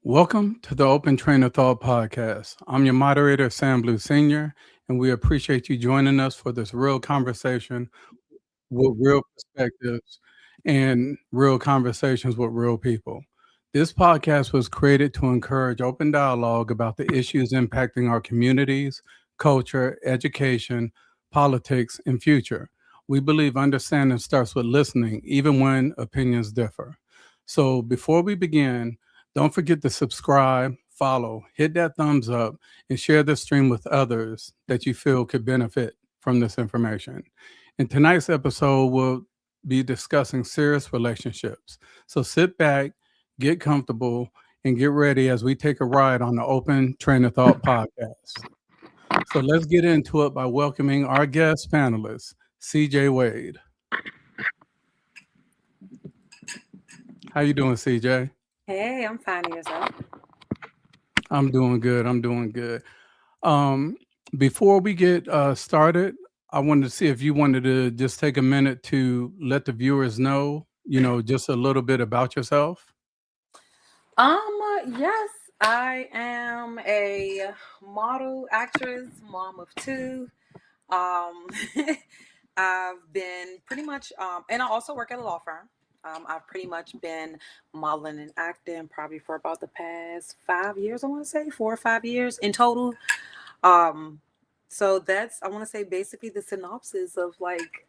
Welcome to the Open Train of Thought podcast. I'm your moderator, Sam Blue Sr., and we appreciate you joining us for this real conversation with real perspectives and real conversations with real people. This podcast was created to encourage open dialogue about the issues impacting our communities, culture, education, politics, and future. We believe understanding starts with listening, even when opinions differ. So before we begin, don't forget to subscribe, follow, hit that thumbs up, and share this stream with others that you feel could benefit from this information. In tonight's episode, we'll be discussing serious relationships. So sit back, get comfortable, and get ready as we take a ride on the Open Train of Thought podcast. So let's get into it by welcoming our guest panelist, CJ Wade. How you doing, CJ? Hey, I'm fine yourself. I'm doing good. I'm doing good. Um, Before we get started, I wanted to see if you wanted to just take a minute to let the viewers know, just a little bit about yourself. Yes, I am a model, actress, mom of two. Um, I've been pretty much, and I also work at a law firm. I've pretty much been modeling and acting probably for about the past 5 years. I want to say 4 or 5 years in total. Um, so that's I want to say basically the synopsis of like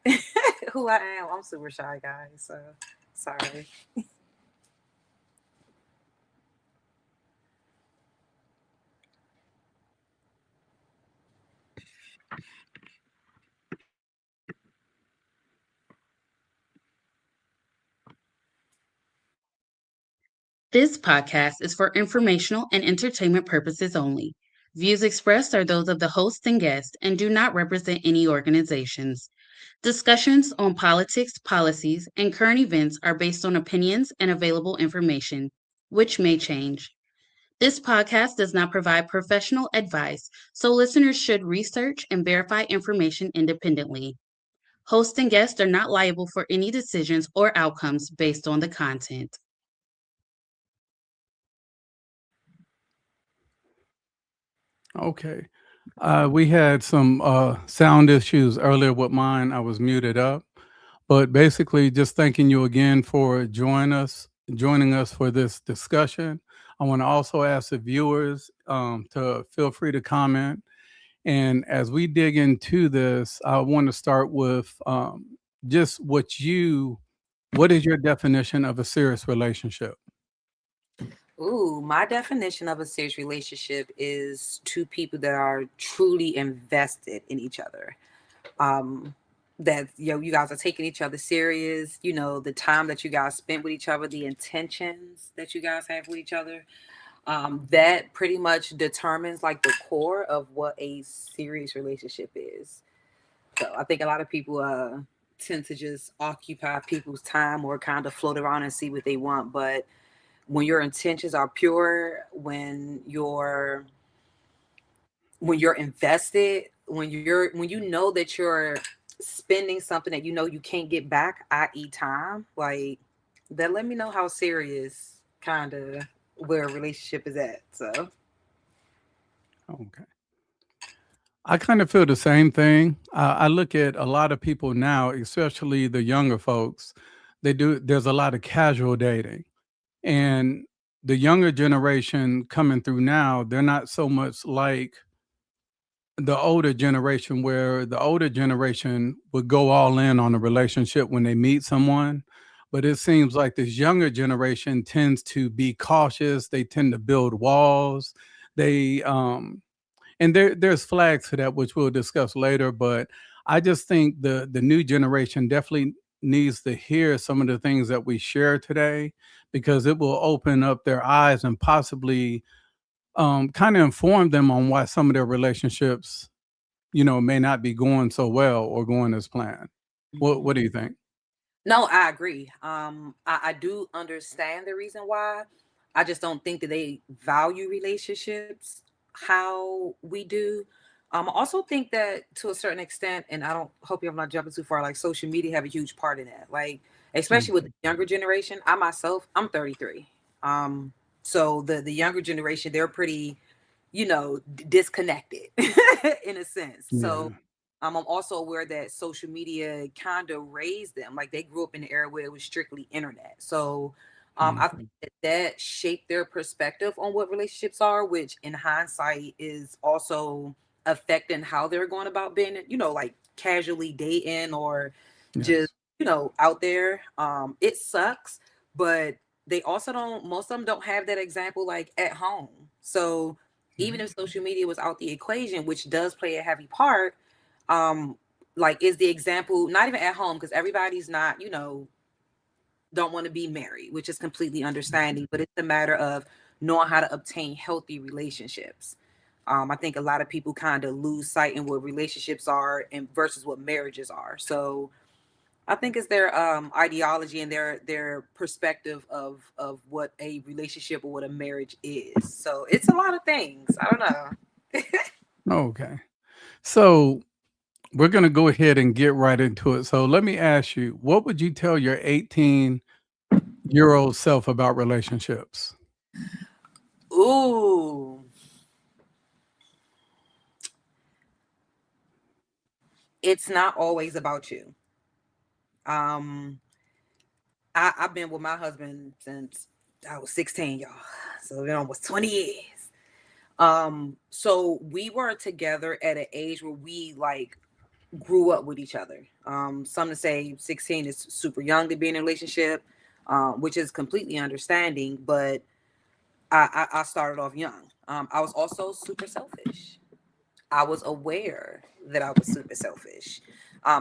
who I am. I'm super shy, guys. So sorry. This podcast is for informational and entertainment purposes only. Views expressed are those of the host and guest and do not represent any organizations. Discussions on politics, policies, and current events are based on opinions and available information, which may change. This podcast does not provide professional advice, so listeners should research and verify information independently. Host and guests are not liable for any decisions or outcomes based on the content. Okay. We had some sound issues earlier with mine. I was muted up, but basically, just thanking you again for joining us for this discussion. I want to also ask the viewers to feel free to comment. And as we dig into this, I want to start with just what is your definition of a serious relationship? Ooh, my definition of a serious relationship is two people that are truly invested in each other. Um, that you guys are taking each other serious. The time that you guys spent with each other, the intentions that you guys have with each other. That pretty much determines like the core of what a serious relationship is. So I think a lot of people tend to just occupy people's time or kind of float around and see what they want, but when your intentions are pure, when you're invested, when you know that you're spending something that you know you can't get back, i.e. time, like that, let me know how serious kind of where a relationship is at. So Okay. I kind of feel the same thing. I look at a lot of people now, especially the younger folks. There's a lot of casual dating, and the younger generation coming through now, they're not so much like the older generation, where the older generation would go all in on a relationship when they meet someone. But it seems like this younger generation tends to be cautious. They tend to build walls. They and there's flags for that, which we'll discuss later. But I just think the new generation definitely needs to hear some of the things that we share today, because it will open up their eyes and possibly kind of inform them on why some of their relationships, may not be going so well or going as planned. What do you think? no, I agree. I do understand the reason why. I just don't think that they value relationships how we do. I also think that to a certain extent, and I don't hope I'm not jumping too far, like social media have a huge part in that. Like, especially with Mhm. the younger generation. I myself, I'm 33. Um, So the younger generation, they're pretty, disconnected in a sense. So Yeah. I'm also aware that social media kind of raised them. Like they grew up in the era where it was strictly internet. So I think Mhm. that shaped their perspective on what relationships are, which in hindsight is also affecting how they're going about being, like casually dating or just, Yes. out there. It sucks, but they also don't, most of them don't have that example like at home. So even Yeah. if social media was out the equation, which does play a heavy part, um like is the example not even at home because everybody's not, don't want to be married, which is completely understanding, but it's a matter of knowing how to obtain healthy relationships. I think a lot of people kind of lose sight in what relationships are and versus what marriages are. So I think it's their ideology and their perspective of what a relationship or what a marriage is. So it's a lot of things. I don't know. Okay. So we're going to go ahead and get right into it. So let me ask you, what would you tell your 18-year-old self about relationships? Ooh, it's not always about you. Um, I've been with my husband since I was 16, y'all. So it almost 20 years. So we were together at an age where we like grew up with each other. Some to say 16 is super young to be in a relationship, which is completely understanding, but I started off young. I was also super selfish. I was aware that I was super selfish.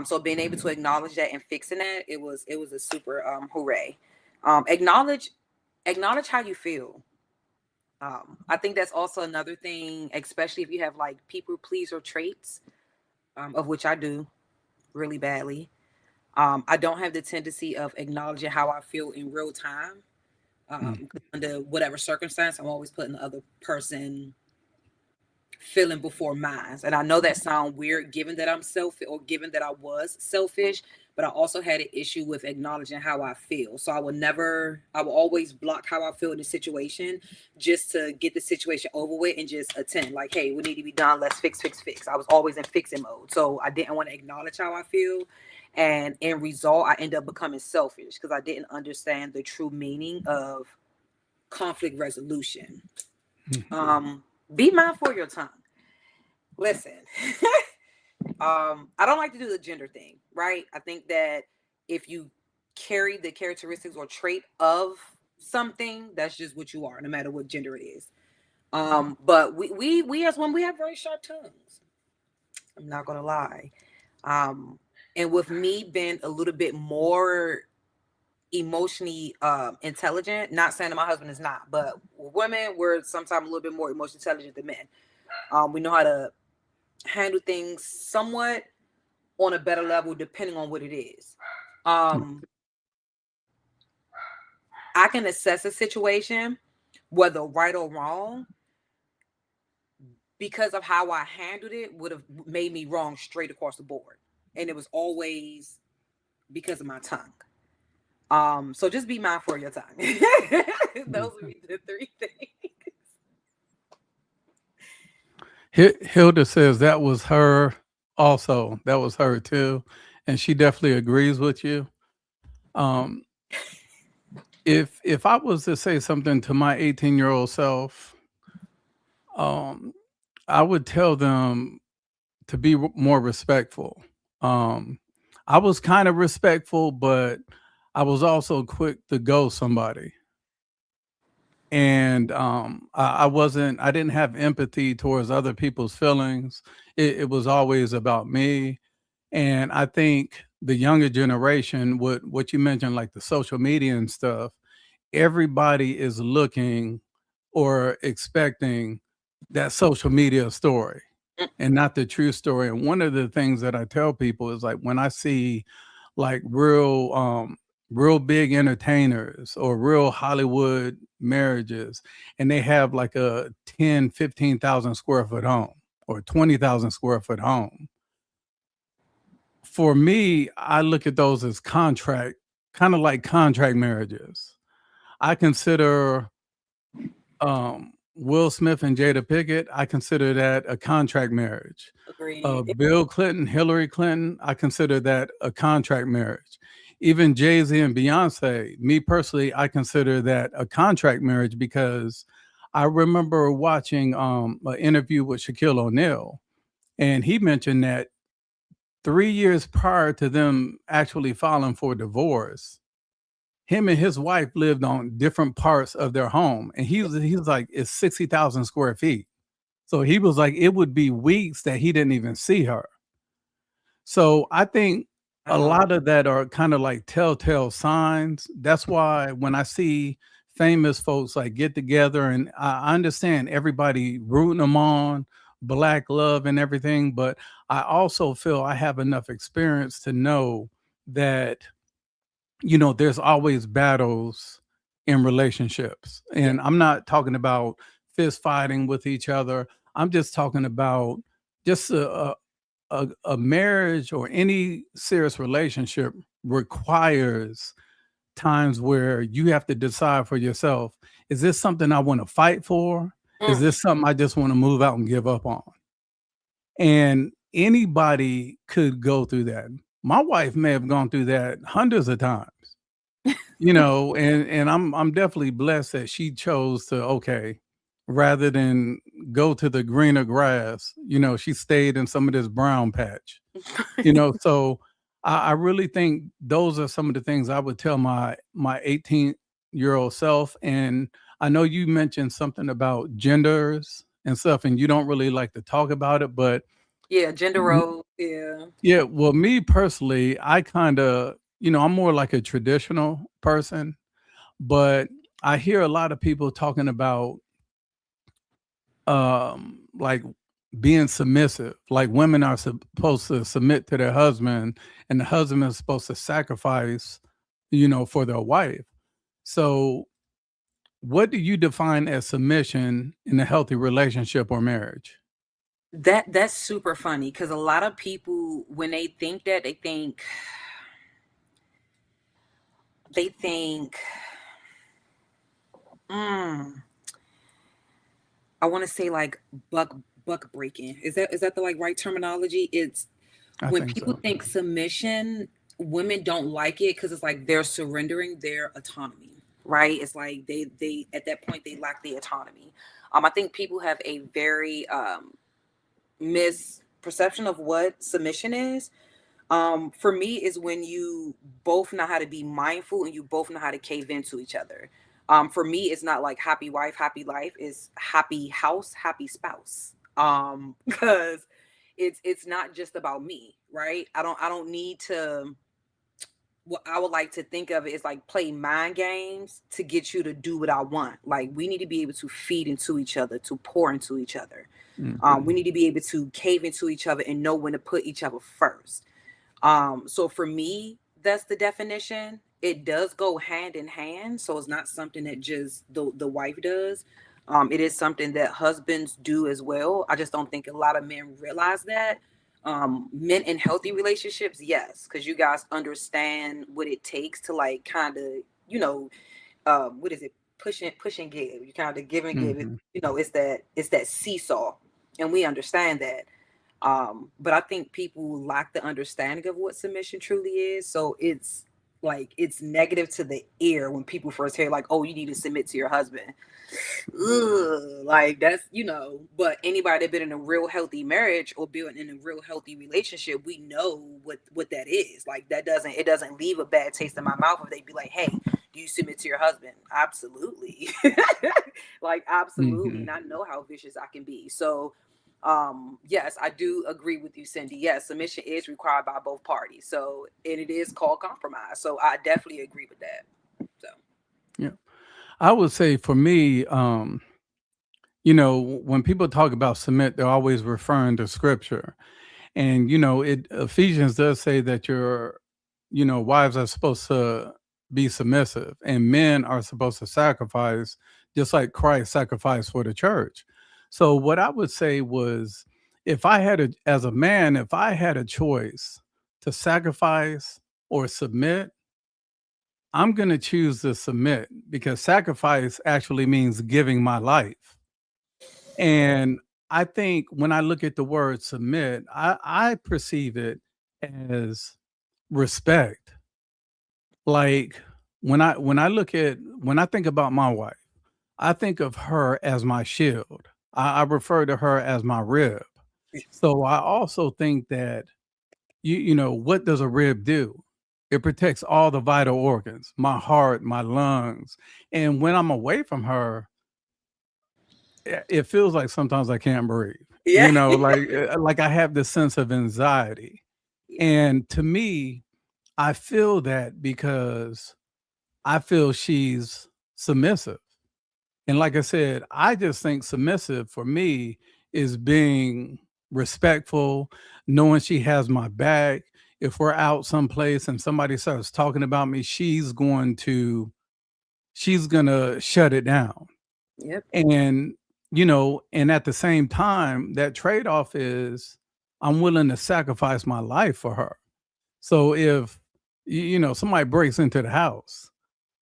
So being able to acknowledge that and fixing that, it was a super hooray. Acknowledge how you feel. I think that's also another thing, especially if you have like people pleaser traits, of which I do really badly. I don't have the tendency of acknowledging how I feel in real time. Mm. Under whatever circumstance, I'm always putting the other person feeling before mine. And I know that sounds weird given that I'm selfish or given that I was selfish, but I also had an issue with acknowledging how I feel. So I will always block how I feel in the situation just to get the situation over with and just attend like, hey, we need to be done. Let's fix, fix, fix. I was always in fixing mode. So I didn't want to acknowledge how I feel. And in result, I ended up becoming selfish because I didn't understand the true meaning of conflict resolution. Mhm. Um, be mindful of your tongue. Listen, I don't like to do the gender thing, right? I think that if you carry the characteristics or trait of something, that's just what you are, no matter what gender it is. But we as women, we have very sharp tongues. I'm not gonna lie. Um, and with me being a little bit more emotionally intelligent, not saying that my husband is not, but women, we're sometimes a little bit more emotionally intelligent than men. We know how to handle things somewhat on a better level depending on what it is. Um, I can assess a situation, whether right or wrong, because of how I handled it would have made me wrong straight across the board. And it was always because of my tongue. So just be mindful of your tongue. Those would Okay. be the three things. Hilda says that was her also. That was her too. And she definitely agrees with you. Um, if I was to say something to my 18-year-old self, um, I would tell them to be more respectful. Um, I was kind of respectful, but I was also quick to go somebody. And I didn't have empathy towards other people's feelings. It was always about me. And I think the younger generation, what you mentioned, like the social media and stuff, everybody is looking or expecting that social media story and not the true story. And one of the things that I tell people is like when I see like real big entertainers or real Hollywood marriages and they have like a 10, 15,000 square foot home or 20,000 square foot home. For me, I look at those as kind of like contract marriages. I consider Will Smith and Jada Pickett, I consider that a contract marriage. Agreed. Bill Clinton, Hillary Clinton, I consider that a contract marriage. Even Jay-Z and Beyonce, me personally, I consider that a contract marriage because I remember watching an interview with Shaquille O'Neal, and he mentioned that 3 years prior to them actually filing for divorce, him and his wife lived on different parts of their home, and he was like, it's 60,000 square feet. So he was like, it would be weeks that he didn't even see her. So I think a Wow. lot of that are kind of like telltale signs. That's why when I see famous folks like get together, and I understand everybody rooting them on, black love and everything, but I also feel I have enough experience to know that, there's always battles in relationships. Yeah. And I'm not talking about fist fighting with each other. I'm just talking about just a marriage or any serious relationship requires times where you have to decide for yourself, is this something I want to fight for? Is Mm. this something I just want to move out and give up on? And anybody could go through that. My wife may have gone through that hundreds of times, and I'm definitely blessed that she chose to, okay, rather than go to the greener grass, she stayed in some of this brown patch. So I really think those are some of the things I would tell my 18-year-old self. And I know you mentioned something about genders and stuff, and you don't really like to talk about it, but Yeah, gender role. Yeah. yeah, well, me personally, I kind of, I'm more like a traditional person, but I hear a lot of people talking about like being submissive, like women are supposed to submit to their husband and the husband is supposed to sacrifice, for their wife. So, what do you define as submission in a healthy relationship or marriage? That's super funny because a lot of people, when they think that, they think, mm, I want to say like buck breaking. Is that the like right terminology? It's I when think people so. think submission, women don't like it because it's like they're surrendering their autonomy, right? It's like they at that point they lack the autonomy. I think people have a very misperception of what submission is. For me is when you both know how to be mindful and you both know how to cave into each other. For me it's not like happy wife happy life, it's happy house happy spouse. Because it's not just about me, right? I don't need to. What I would like to think of it is like play mind games to get you to do what I want. Like we need to be able to feed into each other, to pour into each other. We Mhm. need to be able to cave into each other and know when to put each other first. So for me, that's the definition. It does go hand in hand. So it's not something that just the wife does. It is something that husbands do as well. I just don't think a lot of men realize that. Men in healthy relationships, yes, because you guys understand what it takes to like kind of, you know, what is it? Push and give. You kind of give and give. Mhm. It's that seesaw, and we understand that. But I think people lack the understanding of what submission truly is. So it's like it's negative to the ear when people first hear like, "Oh, you need to submit to your husband." Ugh, like that's But anybody that been in a real healthy marriage or been in a real healthy relationship, we know what that is. Like it doesn't leave a bad taste in my mouth if they be like, "Hey, do you submit to your husband?" Absolutely, like absolutely, and Mhm. I know how vicious I can be. So yes, I do agree with you, Cindy. Yes, submission is required by both parties, so and it is called compromise, so I definitely agree with that. So Yeah. I would say for me, when people talk about submit, they're always referring to scripture. And it Ephesians does say that your, wives are supposed to be submissive and men are supposed to sacrifice just like Christ sacrificed for the church. So what I would say was, if I had as a man, if I had a choice to sacrifice or submit, I'm going to choose to submit because sacrifice actually means giving my life. And I think when I look at the word submit, I perceive it as respect. Like when I think about my wife, I think of her as my shield. I refer to her as my rib. So I also think that what does a rib do? It protects all the vital organs, my heart, my lungs. And when I'm away from her, it feels like sometimes I can't breathe. Yeah. Like I have this sense of anxiety. Yeah. And to me, I feel that because I feel she's submissive. And like I said, I just think submissive for me is being respectful, knowing she has my back. If we're out someplace and somebody starts talking about me, she's gonna shut it down. Yep. And and at the same time, that trade-off is I'm willing to sacrifice my life for her. So if somebody breaks into the house,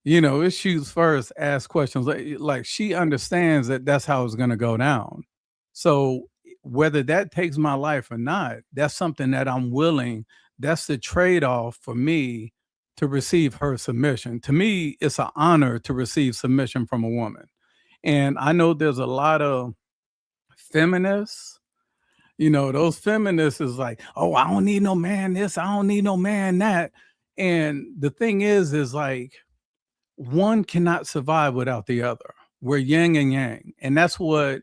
it shoots first, ask questions. Like she understands that that's how it's going to go down. So whether that takes my life or not, that's something that I'm willing. That's the trade off for me to receive her submission. To me, it's an honor to receive submission from a woman. And I know there's a lot of feminists. Those feminists is like, oh, I don't need no man this, I don't need no man that. And the thing is like, one cannot survive without the other. We're yin and yang. And that's what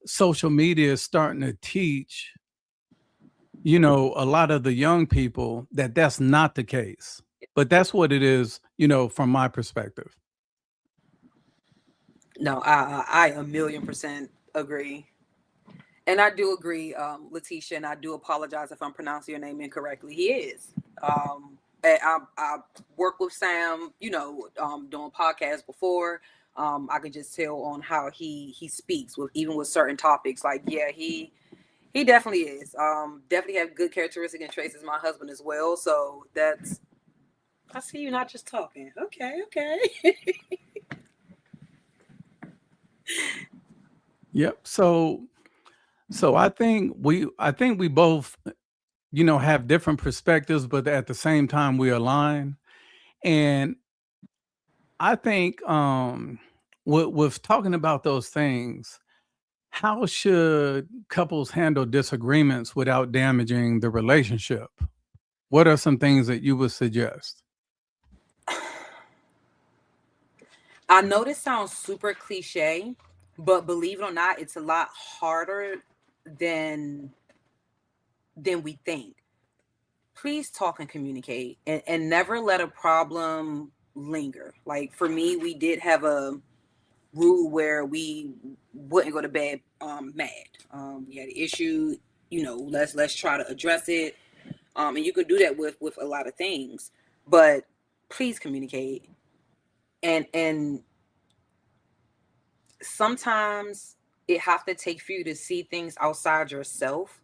social media is starting to teach, a lot of the young people that that's not the case. But that's what it is, from my perspective. No, I a million percent agree. And I do agree, Letitia, and I do apologize if I'm pronouncing your name incorrectly. He is. And I worked with Sam, doing podcasts before. I could just tell on how he speaks with even with certain topics. Like, yeah, he definitely is. Definitely have good characteristics and traits as my husband as well. So that's I see you not just talking. Okay. Yep. So I think we both, have different perspectives, but at the same time we align. And I think with talking about those things, how should couples handle disagreements without damaging the relationship? What are some things that you would suggest? I know this sounds super cliche, but believe it or not, it's a lot harder than we think. Please talk and communicate and never let a problem linger. Like for me, we did have a rule where we wouldn't go to bed mad. We had an issue, let's try to address it. And you could do that with a lot of things, but please communicate. And sometimes it have to take for you to see things outside yourself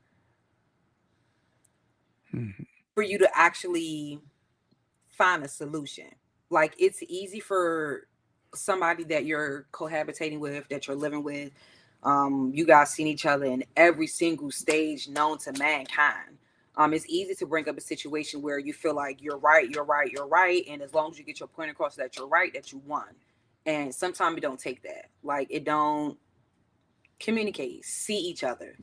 for you to actually find a solution. Like it's easy for somebody that you're cohabitating with, that you're living with. You guys seen each other in every single stage known to mankind. It's easy to bring up a situation where you feel like you're right, and as long as you get your point across that you're right, that you won. And sometimes it don't take that. Like it don't communicate, see each other.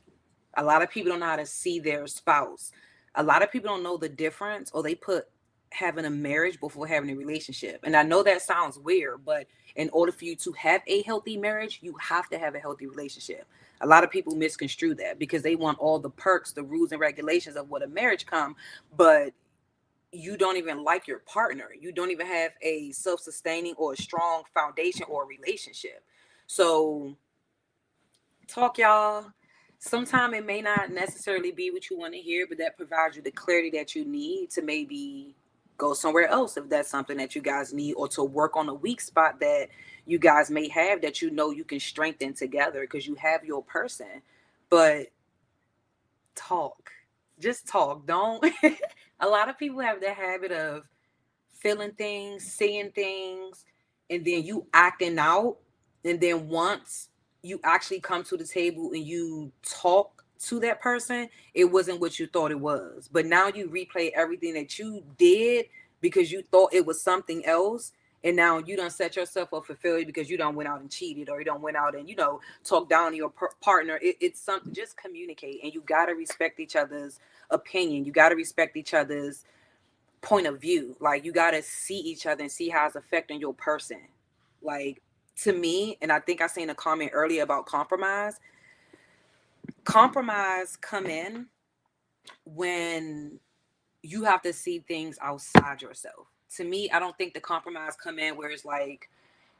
A lot of people don't know how to see their spouse. A lot of people don't know the difference, or they put having a marriage before having a relationship. And I know that sounds weird, but in order for you to have a healthy marriage, you have to have a healthy relationship. A lot of people misconstrue that because they want all the perks, the rules and regulations of what a marriage come, but you don't even like your partner. You don't even have a self-sustaining or a strong foundation or a relationship. So talk, y'all. Sometimes it may not necessarily be what you want to hear, but that provides you the clarity that you need to maybe go somewhere else if that's something that you guys need, or to work on a weak spot that you guys may have that you can strengthen together because you have your person. But talk, just talk. Don't. A lot of people have the habit of feeling things, seeing things, and then you acting out. And then once you actually come to the table and you talk to that person, it wasn't what you thought it was. But now you replay everything that you did because you thought it was something else. And now you don't set yourself up for failure because you don't went out and cheated, or you don't went out and, talk down to your partner. It's something, just communicate. And you got to respect each other's opinion. You got to respect each other's point of view. Like, you got to see each other and see how it's affecting your person. Like, to me, and I think I seen a comment earlier about compromise come in when you have to see things outside yourself. To me, I don't think the compromise come in where it's like,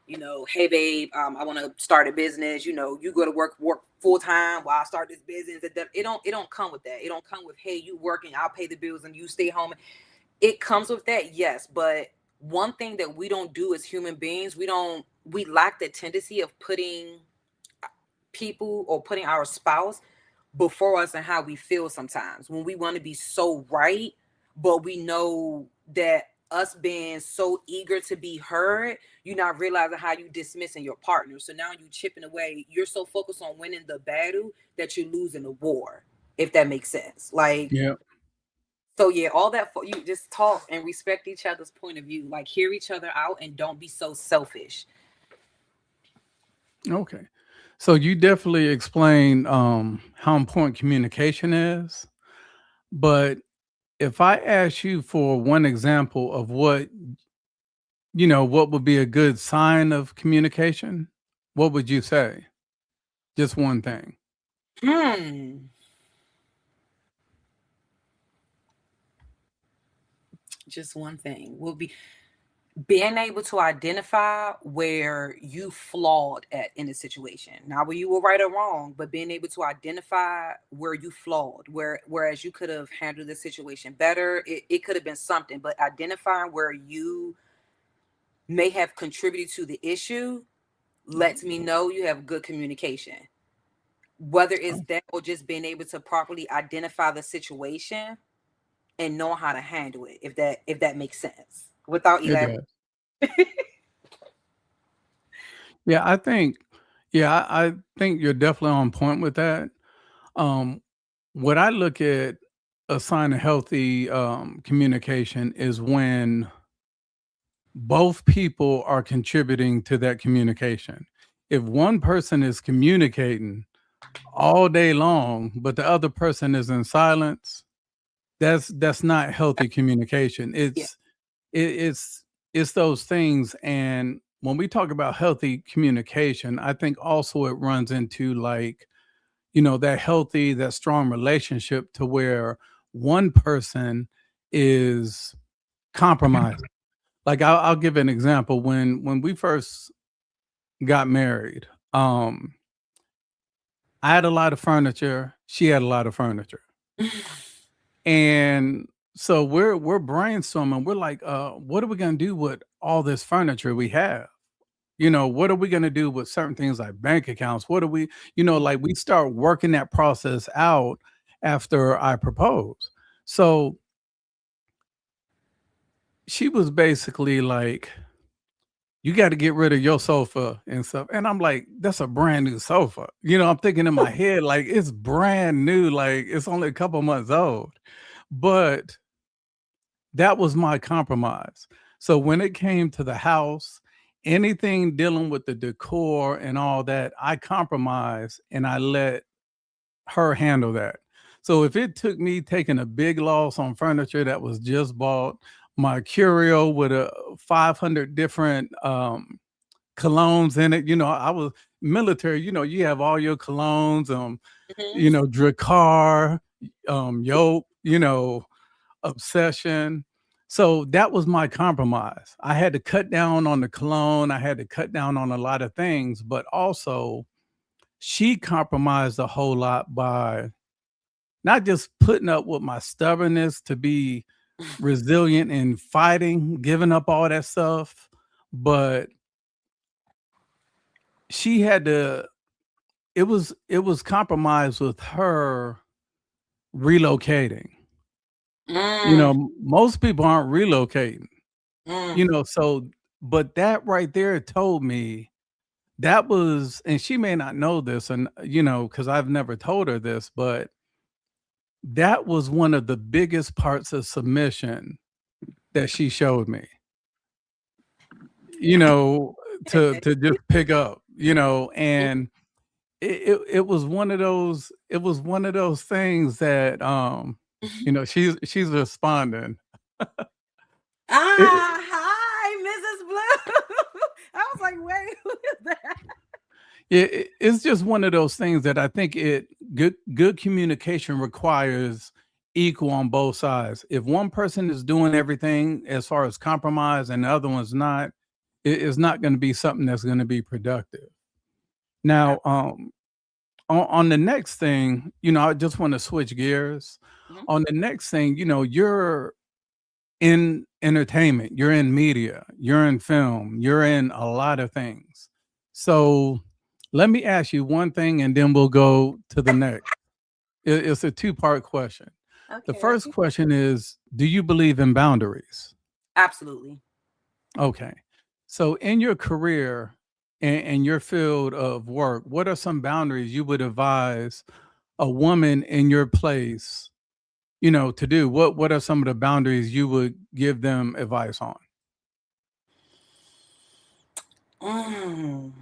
hey babe, I want to start a business. You go to work full time while I start this business. It don't come with that. It don't come with, hey, you working, I'll pay the bills and you stay home. It comes with that, yes, but one thing that we don't do as human beings, we lack the tendency of putting people or putting our spouse before us and how we feel sometimes when we want to be so right, but we know that us being so eager to be heard, you're not realizing how you dismissing your partner. So now you chipping away. You're so focused on winning the battle that you're losing the war, if that makes sense. Like, Yeah. so yeah, all that for you, just talk and respect each other's point of view. Like, hear each other out and don't be so selfish. Okay. So you definitely explained how important communication is. But if I ask you for one example of what would be a good sign of communication, what would you say? Just one thing. Hmm. Just one thing will be being able to identify where you flawed at in a situation. Not where you were right or wrong, but being able to identify where you flawed, whereas you could have handled the situation better. It could have been something, but identifying where you may have contributed to the issue lets me know you have good communication. Whether it's Oh, that or just being able to properly identify the situation and know how to handle it, if that makes sense. Without it elaborating. does. Yeah, I think you're definitely on point with that. Um, what I look at a sign of healthy communication is when both people are contributing to that communication. If one person is communicating all day long, but the other person is in silence, that's not healthy communication. Yeah. It's those things. And when we talk about healthy communication, I think also it runs into like, that strong relationship to where one person is compromised. Like I'll give an example. When we first got married, I had a lot of furniture. She had a lot of furniture. And so we're brainstorming. We're like, what are we gonna do with all this furniture we have? What are we gonna do with certain things like bank accounts? What are we, like we start working that process out after I proposed. So she was basically like, you got to get rid of your sofa and stuff. And I'm like, that's a brand new sofa. I'm thinking in my head, like, it's brand new, like, it's only a couple months old. But that was my compromise. So when it came to the house, anything dealing with the decor and all that, I compromised and I let her handle that. So if it took me taking a big loss on furniture that was just bought, my curio with a 500 different colognes in it. I was military. You have all your colognes, Mhm. Dracar, Yoke, Obsession. So that was my compromise. I had to cut down on the cologne. I had to cut down on a lot of things, but also she compromised a whole lot by not just putting up with my stubbornness to be resilient in fighting, giving up all that stuff, but she had to it was compromised with her relocating. Mm. Most people aren't relocating. Mm. So but that right there told me that was, and she may not know this, and because I've never told her this, but that was one of the biggest parts of submission that she showed me, you know, to just pick up, and it was one of those things that she's responding. It, Hi, Mrs. Blue. I was like, wait, who is that? it's just one of those things that I think good communication requires equal on both sides. If one person is doing everything as far as compromise and the other one's not, it's not going to be something that's going to be productive. Now, on the next thing, I just want to switch gears. Mhm. On the next thing, you're in entertainment, you're in media, you're in film, you're in a lot of things. So let me ask you one thing and then we'll go to the next. It's a two-part question. The Okay, first ready? question is, do you believe in boundaries? Absolutely. Okay. So in your career and your field of work, what are some boundaries you would advise a woman in your place, to do? What are some of the boundaries you would give them advice on? Mm.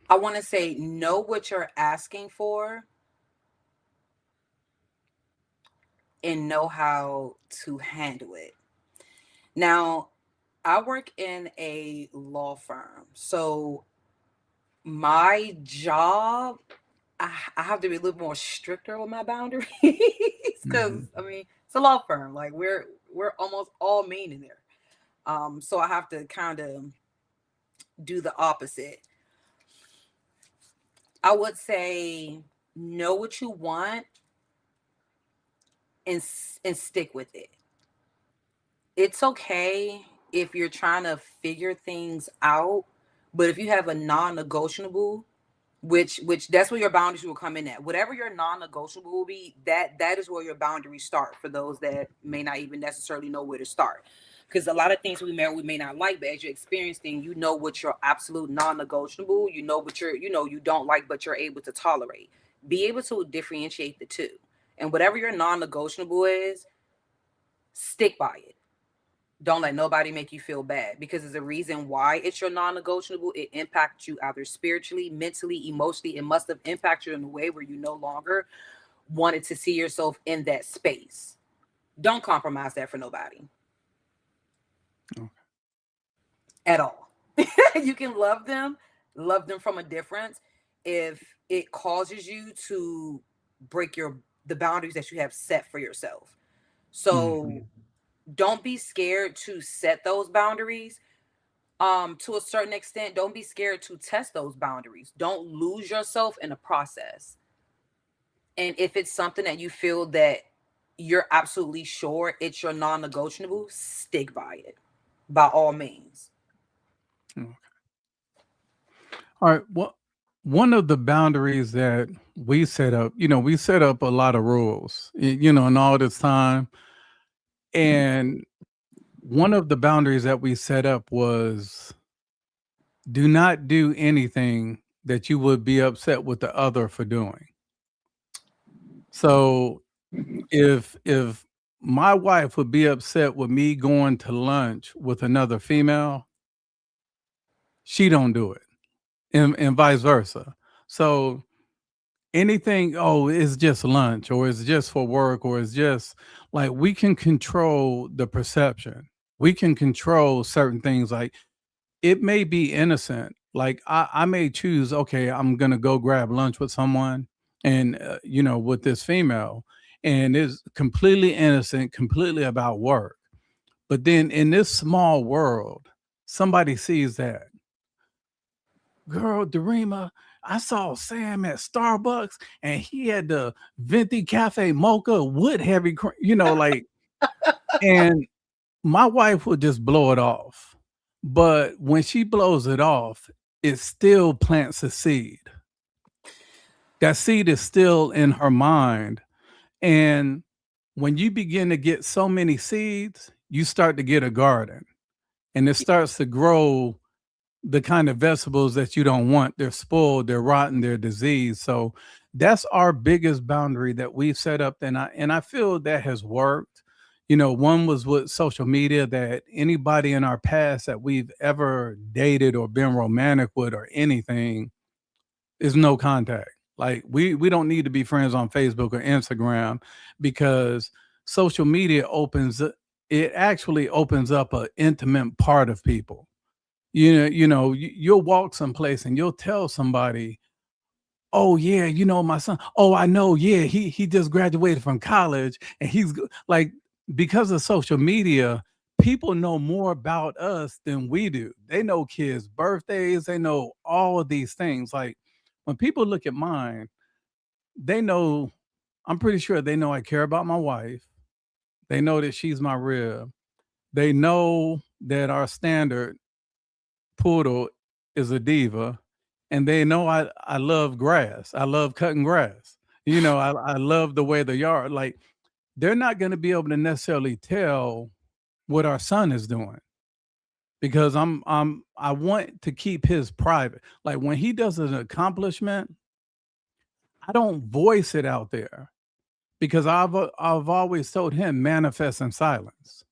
I want to say know what you're asking for and know how to handle it. Now, I work in a law firm. So my job, I have to be a little more stricter with my boundaries because Mhm. I mean it's a law firm. Like we're almost all mean in there. So I have to kind of do the opposite. I would say know what you want and stick with it. It's okay if you're trying to figure things out, but if you have a non-negotiable, which that's where your boundaries will come in at. Whatever your non-negotiable will be, that is where your boundaries start for those that may not even necessarily know where to start. Because a lot of things we may not like, but as you experience things, you know what your absolute non-negotiable, you know what you don't like, but you're able to tolerate. Be able to differentiate the two. And whatever your non-negotiable is, stick by it. Don't let nobody make you feel bad because there's a reason why it's your non-negotiable. It impacts you either spiritually, mentally, emotionally. It must have impacted you in a way where you no longer wanted to see yourself in that space. Don't compromise that for nobody Okay. at all. You can love them from a difference. If it causes you to break the boundaries that you have set for yourself. So Mhm. don't be scared to set those boundaries. To a certain extent, don't be scared to test those boundaries. Don't lose yourself in the process. And if it's something that you feel that you're absolutely sure it's your non-negotiable, stick by it by all means. Okay. All right. Well, one of the boundaries that we set up a lot of rules, in all this time. And one of the boundaries that we set up was do not do anything that you would be upset with the other for doing. So if my wife would be upset with me going to lunch with another female, she don't do it. And vice versa. So anything, oh, it's just lunch or it's just for work or it's just like we can control the perception. We can control certain things like it may be innocent. Like I may choose, okay, I'm gonna go grab lunch with someone and with this female, and it's completely innocent, completely about work. But then in this small world, somebody sees that. Girl, Darima, I saw Sam at Starbucks and he had the venti cafe mocha wood heavy cream, like, and my wife would just blow it off. But when she blows it off, it still plants a seed. that seed is still in her mind. And when you begin to get so many seeds, you start to get a garden, and it starts to grow the kind of vegetables that you don't want. They're spoiled, they're rotten, they're diseased. So that's our biggest boundary that we've set up, and I feel that has worked. One was with social media, that anybody in our past that we've ever dated or been romantic with or anything is no contact. Like we don't need to be friends on Facebook or Instagram, because social media it actually opens up an intimate part of people. You'll walk someplace and you'll tell somebody, "Oh yeah, my son. Oh, I know. Yeah, he just graduated from college, and like, because of social media, people know more about us than we do. They know kids' birthdays. They know all of these things. Like, when people look at mine, they know. I'm pretty sure they know I care about my wife. They know that she's my rib. They know that our standard poodle is a diva, and they know I love grass. I love cutting grass. I love the way the yard. Like, they're not going to be able to necessarily tell what our son is doing, because I want to keep his private. Like, when he does an accomplishment, I don't voice it out there, because I've always told him, manifest in silence.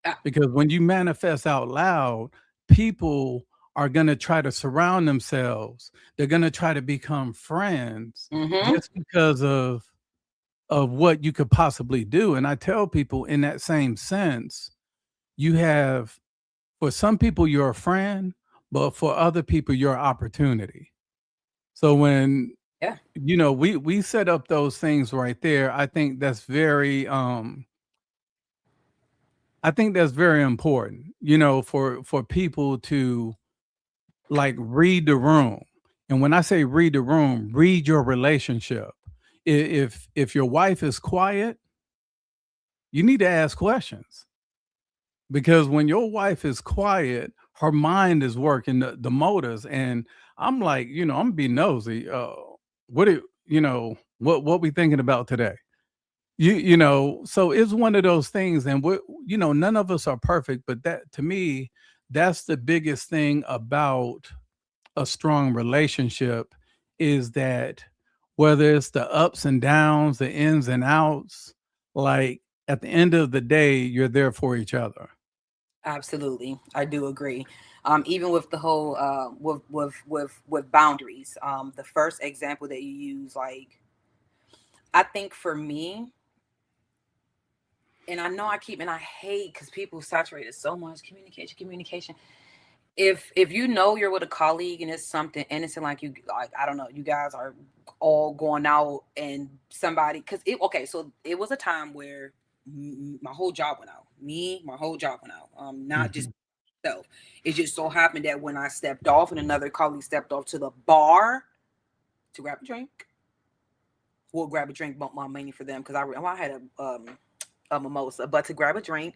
Yeah. Because when you manifest out loud, people are going to try to surround themselves. They're going to try to become friends Mm-hmm. just because of what you could possibly do. And I tell people, in that same sense, you have, for some people you're a friend, but for other people you're an opportunity. So when Yeah. we set up those things right there, I think that's very important, for people to, like, read the room. And when I say read the room, read your relationship. If your wife is quiet, you need to ask questions, because when your wife is quiet, her mind is working the motors. And I'm like, I'm gonna be nosy. What do what we thinking about today? So it's one of those things, and none of us are perfect, but that, to me, that's the biggest thing about a strong relationship, is that whether it's the ups and downs, the ins and outs, like, at the end of the day, you're there for each other. Absolutely, I do agree. Even with the whole with boundaries. The first example that you use, like, I think for me, and I know I hate because people saturate it so much. Communication. If you know you're with a colleague and it's something innocent, like, you, like, I don't know, you guys are all going out and somebody, because it okay, so it was a time where my whole job went out. My whole job went out. Not just Mhm. myself. It just so happened that when I stepped off and another colleague stepped off to the bar to grab a drink, we'll grab a drink, bump my money for them, because I had a mimosa, but to grab a drink,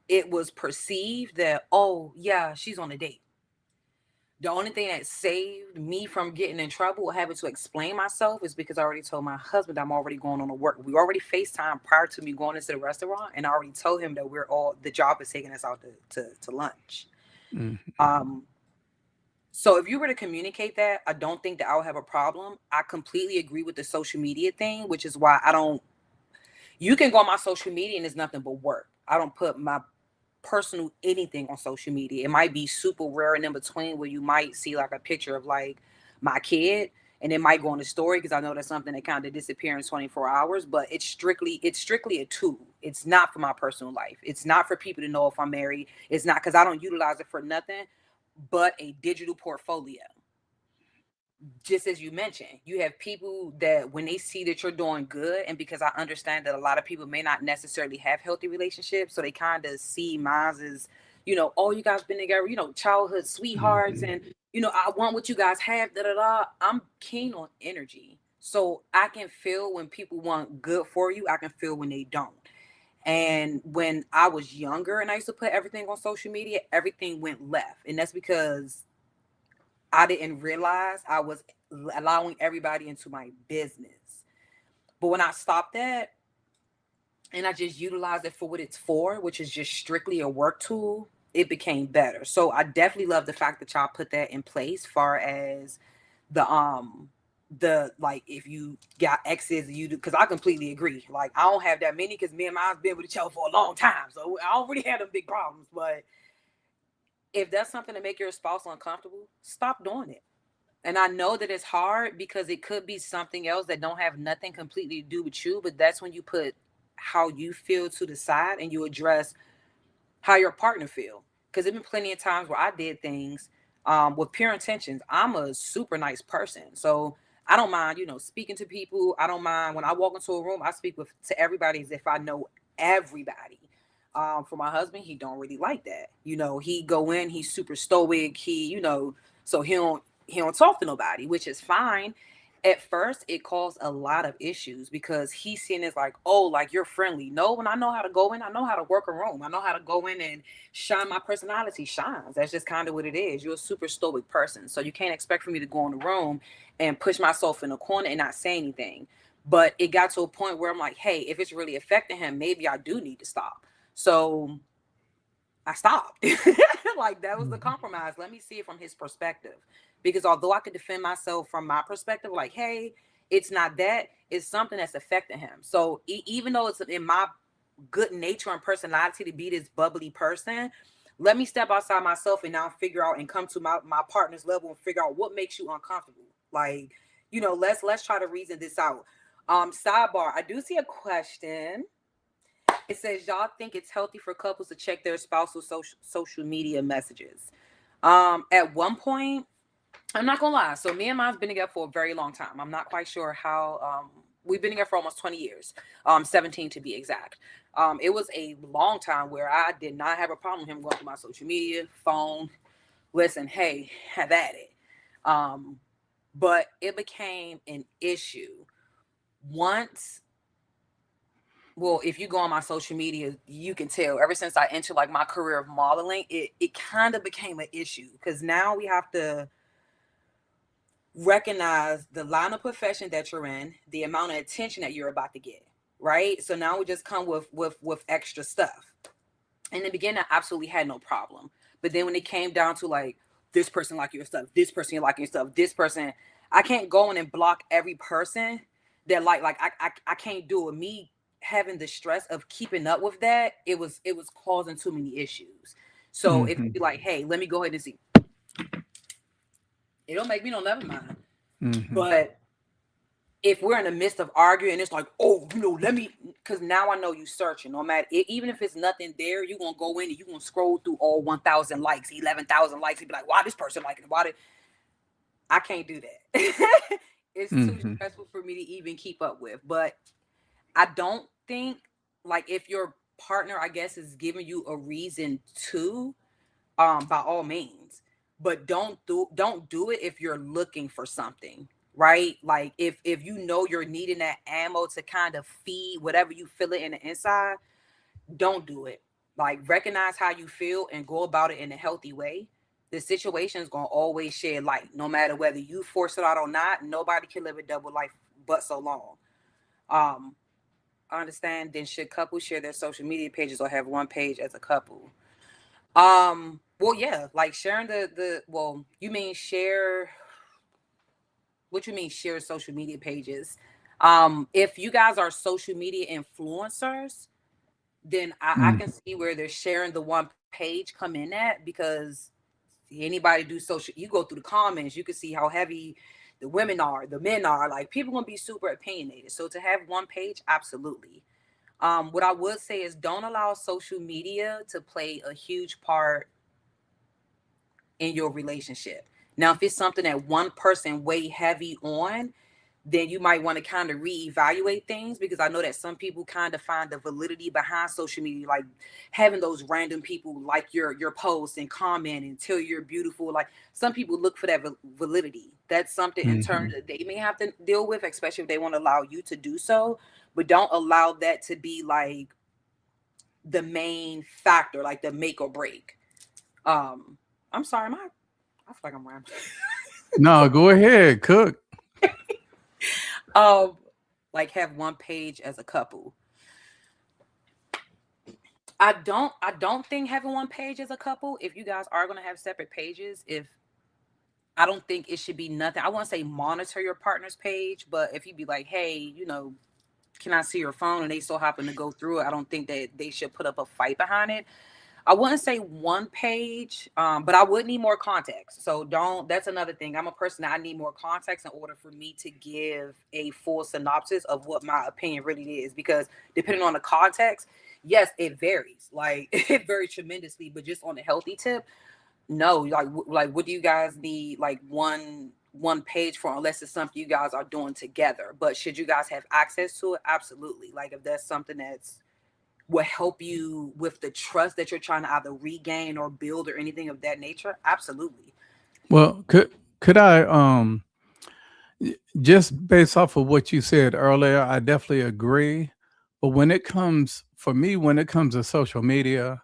it was perceived that, oh yeah, she's on a date. The only thing that saved me from getting in trouble or having to explain myself is because I already told my husband I'm already going on to work. We already FaceTime prior to me going into the restaurant, and I already told him that the job is taking us out to lunch. Mhm. Um, so if you were to communicate that, I don't think that I would have a problem. I completely agree with the social media thing, which is why I don't. You can go on my social media and it's nothing but work. I don't put my personal anything on social media. It might be super rare and in between where you might see like a picture of like my kid, and it might go on the story, because I know that's something that kind of disappears in 24 hours, but it's strictly a tool. It's not for my personal life. It's not for people to know if I'm married. It's not, because I don't utilize it for nothing but a digital portfolio. Just as you mentioned, you have people that when they see that you're doing good, and because I understand that a lot of people may not necessarily have healthy relationships, so they kind of see mine as, oh, you guys been together, childhood sweethearts, Mhm. and I want what you guys have. Da da da. I'm keen on energy, so I can feel when people want good for you. I can feel when they don't. And when I was younger and I used to put everything on social media, everything went left, and that's because I didn't realize I was allowing everybody into my business. But when I stopped that and I just utilized it for what it's for, which is just strictly a work tool, it became better. So I definitely love the fact that y'all put that in place, far as the like, if you got exes, you do, because I completely agree. Like, I don't have that many because me and mine's been with each other for a long time, so I don't really have them big problems. But if that's something to make your spouse uncomfortable, stop doing it. And I know that it's hard because it could be something else that don't have nothing completely to do with you, but that's when you put how you feel to the side and you address how your partner feel. Because there's been plenty of times where I did things with pure intentions. I'm a super nice person, so I don't mind, speaking to people. I don't mind when I walk into a room. I speak to everybody as if I know everybody. For my husband, he don't really like that. He go in, he's super stoic. So he don't talk to nobody, which is fine. At first it caused a lot of issues because he's seen it like, oh, like, you're friendly. No, when I know how to go in, I know how to work a room. I know how to go in and shine. My personality shines. That's just kind of what it is. You're a super stoic person, so you can't expect for me to go in the room and push myself in a corner and not say anything. But it got to a point where I'm like, hey, if it's really affecting him, maybe I do need to stop. So I stopped. Like, that was the Mhm. compromise. Let me see it from his perspective. Because although I could defend myself from my perspective, like, hey, it's not that, it's something that's affecting him. So even though it's in my good nature and personality to be this bubbly person, let me step outside myself and now figure out and come to my partner's level and figure out what makes you uncomfortable. Like, let's try to reason this out. Sidebar, I do see a question. It says, y'all think it's healthy for couples to check their spouse's social media messages? At one point, I'm not gonna lie. So me and mine's been together for a very long time. I'm not quite sure how. We've been together for almost 20 years. 17 to be exact. It was a long time where I did not have a problem with him going through my social media, phone. Listen, hey, have at it. Um, but it became an issue once. Well, if you go on my social media, you can tell ever since I entered like my career of modeling, it kind of became an issue because now we have to recognize the line of profession that you're in, the amount of attention that you're about to get, right? So now we just come with extra stuff. In the beginning, I absolutely had no problem, but then when it came down to like, this person like your stuff, this person liking your stuff, this person, I can't go in and block every person that I can't do it. Me having the stress of keeping up with that, it was causing too many issues. So if you Mhm. be like, hey, let me go ahead and see, it don't make me no never mind. Mhm. But if we're in the midst of arguing, it's like, oh, let me, because now I know you searching. No matter, even if it's nothing there, you're gonna go in and you're gonna scroll through all 1,000 likes, 11,000 likes, and be like, why this person liking it? Why did I can't do that? It's too Mhm. stressful for me to even keep up with. But I don't think, like, if your partner, I guess, is giving you a reason to, by all means, but don't do it if you're looking for something, right? Like, if you know you're needing that ammo to kind of feed whatever you feel it in the inside, don't do it. Like, recognize how you feel and go about it in a healthy way. The situation is gonna always shed light, no matter whether you force it out or not. Nobody can live a double life but so long. um I understand. Then should couples share their social media pages or have one page as a couple? Well, yeah, like sharing well, you mean share, what you mean share social media pages? If you guys are social media influencers, then I Mhm. can see where they're sharing the one page come in at, because anybody do social, you go through the comments, you can see how heavy the women are, the men are, like, people gonna be super opinionated. So to have one page, absolutely. What I would say is, don't allow social media to play a huge part in your relationship. Now, if it's something that one person weigh heavy on, then you might want to kind of reevaluate things, because I know that some people kind of find the validity behind social media, like having those random people like your posts and comment and tell you're beautiful. Like, some people look for that validity. That's something in terms Mhm. that they may have to deal with, especially if they want to allow you to do so. But don't allow that to be like the main factor, like the make or break. Um, I'm sorry, I feel like I'm rambling. No, go ahead, cook. Like have one page as a couple. I don't think having one page as a couple, if you guys are gonna have separate pages, if I don't think it should be nothing. I won't say monitor your partner's page, but if you be like, hey, can I see your phone? And they still happen to go through it, I don't think that they should put up a fight behind it. I wouldn't say one page, but I would need more context. So don't. That's another thing. I'm a person that I need more context in order for me to give a full synopsis of what my opinion really is. Because depending on the context, yes, it varies. Like it varies tremendously. But just on the healthy tip, no. Like what do you guys need? Like one page for, unless it's something you guys are doing together. But should you guys have access to it? Absolutely. Like if that's something that's will help you with the trust that you're trying to either regain or build or anything of that nature, absolutely. Well, could I just based off of what you said earlier, I definitely agree. But when it comes to social media,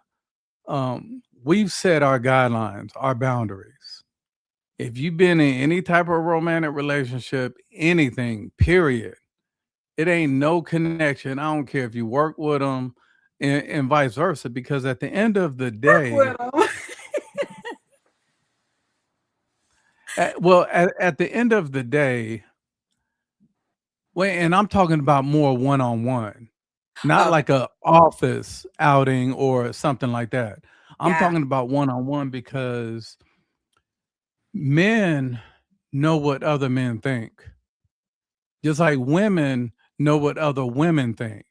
we've set our guidelines, our boundaries. If you've been in any type of romantic relationship, anything, period, it ain't no connection. I don't care if you work with them and vice versa, because at the end of the day, Work with 'em. at the end of the day, well, and I'm talking about more one on one, not Okay, like a office outing or something like that. I'm yeah, talking about one on one because men know what other men think, just like women know what other women think.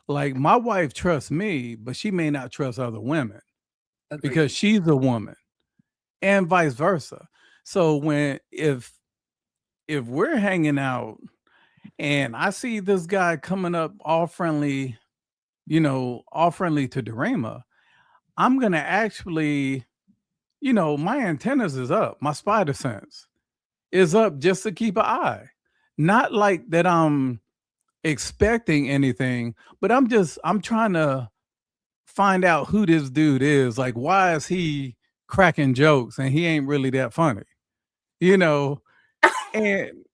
Like my wife trusts me, but she may not trust other women because agreed. she's a woman, and vice versa. So if we're hanging out and I see this guy coming up all friendly, all friendly to Dorema, I'm gonna actually, my antennas is up, my spider sense is up just to keep an eye. Not like that I'm expecting anything, but I'm trying to find out who this dude is. Like, why is he cracking jokes and he ain't really that funny? You know, and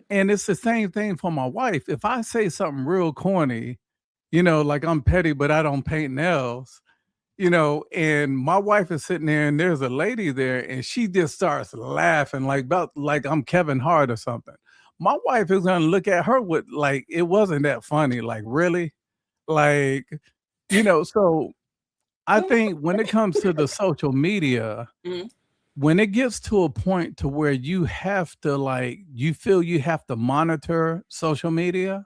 and it's the same thing for my wife. If I say something real corny, like I'm petty, but I don't paint nails, and my wife is sitting there and there's a lady there and she just starts laughing like about like I'm Kevin Hart or something. My wife is gonna look at her with like it wasn't that funny, like really? Like, so I think when it comes to the social media, Mhm. when it gets to a point to where you have to you feel you have to monitor social media,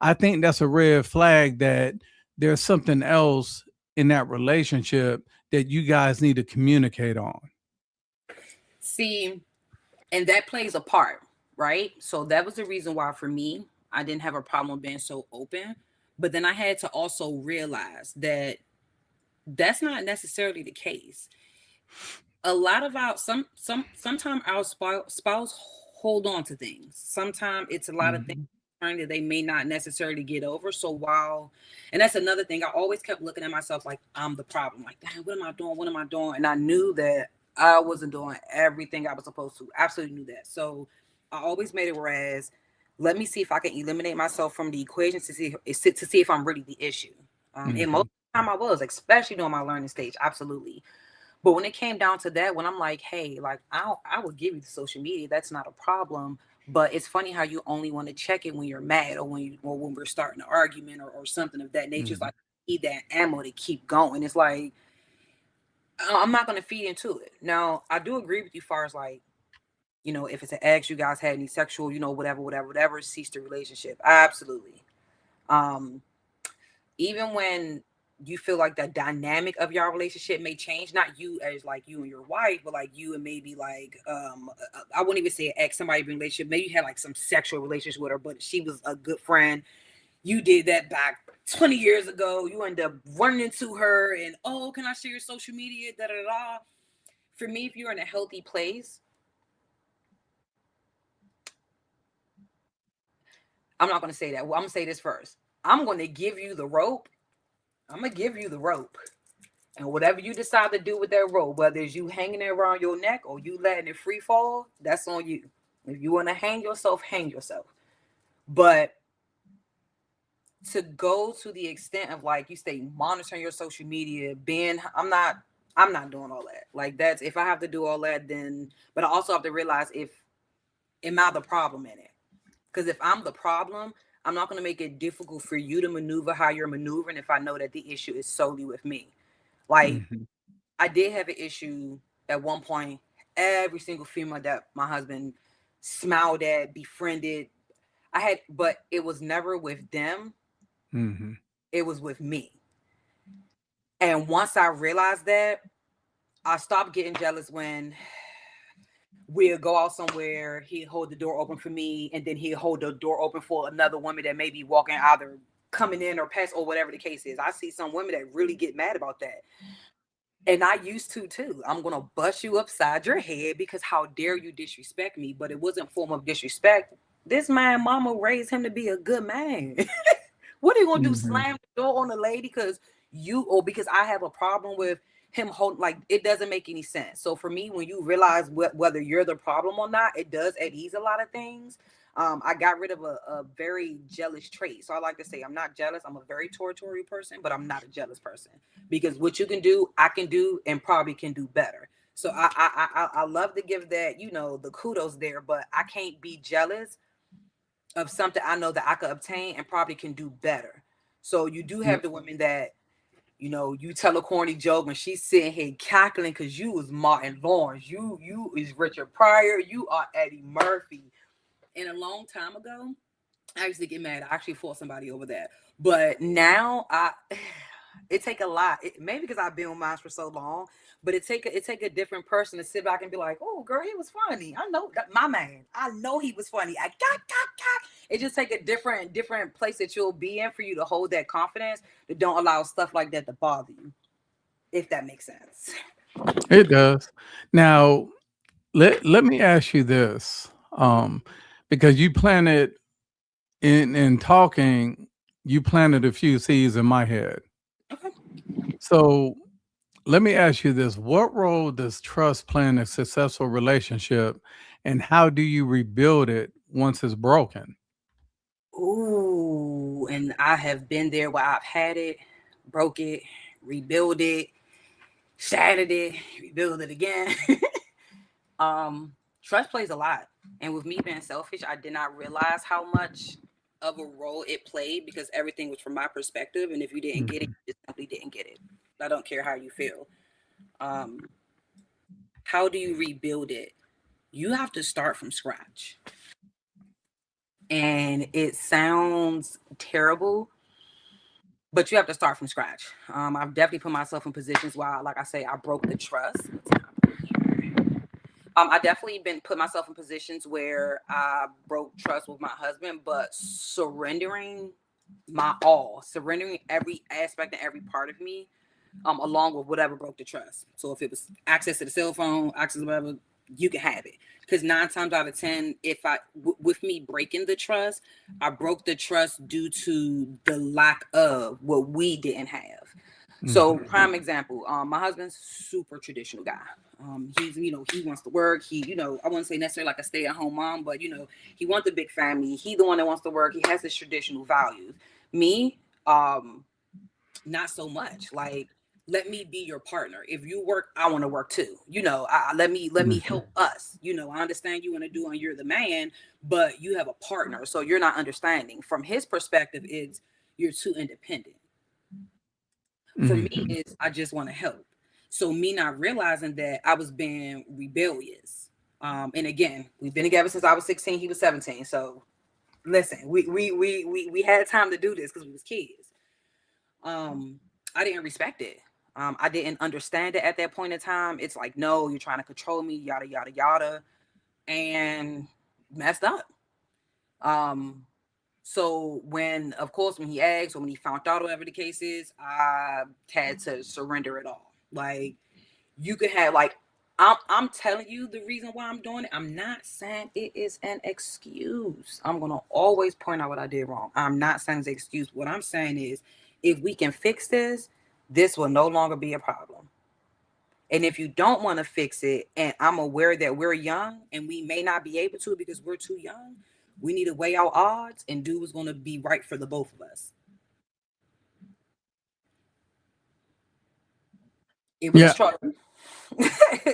I think that's a red flag that there's something else in that relationship that you guys need to communicate on. See, and that plays a part, right? So that was the reason why for me, I didn't have a problem being so open. But then I had to also realize that that's not necessarily the case. A lot of our sometimes our spouse hold on to things. Sometimes it's a lot of things Mhm. that they may not necessarily get over. So while, and that's another thing, I always kept looking at myself like I'm the problem. Like, damn, what am I doing? What am I doing? And I knew that I wasn't doing everything I was supposed to. Absolutely knew that. So I always made it whereas let me see if I can eliminate myself from the equation to see if I'm really the issue. And most Mhm. of the time I was, especially during my learning stage. Absolutely. But when it came down to that, when I'm like, hey, like I will give you the social media, that's not a problem. But it's funny how you only want to check it when you're mad or when we're starting an argument or something of that nature. It's Mhm. like need that ammo to keep going. It's like I'm not gonna feed into it. Now I do agree with you far as like, if it's an ex, you guys had any sexual, whatever, cease the relationship. Absolutely. Um, even when you feel like the dynamic of your relationship may change, not you as like you and your wife, but like you and maybe like I wouldn't even say an ex, somebody in a relationship, maybe you had like some sexual relationship with her, but she was a good friend. You did that back 20 years ago. You end up running into her and, oh, can I share your social media? Da da da. For me, if you're in a healthy place, I'm not gonna say that. Well, I'm gonna say this first. I'm gonna give you the rope. I'm gonna give you the rope. And whatever you decide to do with that rope, whether it's you hanging it around your neck or you letting it free fall, that's on you. If you want to hang yourself, hang yourself. But to go to the extent of, like you say, monitoring your social media, I'm not doing all that. Like, that's, if I have to do all that, then, but I also have to realize, am I the problem in it? Because if I'm the problem, I'm not going to make it difficult for you to maneuver how you're maneuvering if I know that the issue is solely with me. Like, Mhm. I did have an issue at one point. Every single female that my husband smiled at, befriended, but it was never with them. Mhm. It was with me. And once I realized that, I stopped getting jealous when we'll go out somewhere, he'd hold the door open for me, and then he'd hold the door open for another woman that may be walking, either coming in or past, or whatever the case is. I see some women that really get mad about that. And I used to too. I'm gonna bust you upside your head because how dare you disrespect me? But it wasn't form of disrespect. This man, mama raised him to be a good man. What are you gonna do? Mhm. Slam the door on the lady because because I have a problem with him holding? Like, it doesn't make any sense. So for me, when you realize whether you're the problem or not, it does at ease a lot of things. I got rid of a very jealous trait. So I like to say I'm not jealous. I'm a very territorial person, but I'm not a jealous person, because what you can do, I can do, and probably can do better. So I love to give that, the kudos there, but I can't be jealous of something I know that I could obtain and probably can do better. So you do Yeah. have the women that, you tell a corny joke and she's sitting here cackling because you was Martin Lawrence, you is Richard Pryor, you are Eddie Murphy. And a long time ago, I used to get mad. I actually fought somebody over that. But now it take a lot. Maybe because I've been with mine for so long, but it take a different person to sit back and be like, "Oh, girl, he was funny. I know that my man. I know he was funny. I got. It just take a different place that you'll be in for you to hold that confidence that don't allow stuff like that to bother you. If that makes sense. It does. Now, let me ask you this, because you planted in talking, you planted a few seeds in my head. Okay. So let me ask you this: what role does trust play in a successful relationship, and how do you rebuild it once it's broken? Ooh, and I have been there where I've had it, broke it, rebuild it, shattered it, rebuild it again. Trust plays a lot. And with me being selfish, I did not realize how much of a role it played, because everything was from my perspective. And if you didn't get it, Mhm. you just simply didn't get it. I don't care how you feel. Um, how do you rebuild it? You have to start from scratch. And it sounds terrible, but you have to start from scratch. I've definitely put myself in positions where, like I say, I broke the trust. I definitely been put myself in positions where I broke trust with my husband, but surrendering my all, surrendering every aspect and every part of me, along with whatever broke the trust. So if it was access to the cell phone, access to whatever, you can have it. Because 9 times out of 10, with me breaking the trust, I broke the trust due to the lack of what we didn't have. So Mhm. prime example, my husband's super traditional guy. He's, he wants to work. He, I wouldn't say necessarily like a stay-at-home mom, but he wants a big family. He the one that wants to work. He has his traditional values. Me, not so much. Like, let me be your partner. If you work, I want to work too. Let me Mhm. help us. I understand you want to do and you're the man, but you have a partner, so you're not understanding. From his perspective, it's you're too independent. For me, Mhm. is I just want to help. So me not realizing that I was being rebellious. And again, we've been together since I was 16. He was 17. So listen, we had time to do this because we was kids. Um, I didn't respect it. I didn't understand it at that point in time. It's like, no, you're trying to control me, yada yada yada, and messed up. Um, so of course, when he asked or when he found out, whatever the case is, I had to surrender it all. Like, you could have, like, I'm telling you the reason why I'm doing it. I'm not saying it is an excuse. I'm gonna always point out what I did wrong. I'm not saying it's an excuse. What I'm saying is, if we can fix this, this will no longer be a problem. And if you don't want to fix it, and I'm aware that we're young and we may not be able to because we're too young, we need to weigh our odds and do what's going to be right for the both of us. It was a Yeah. struggle.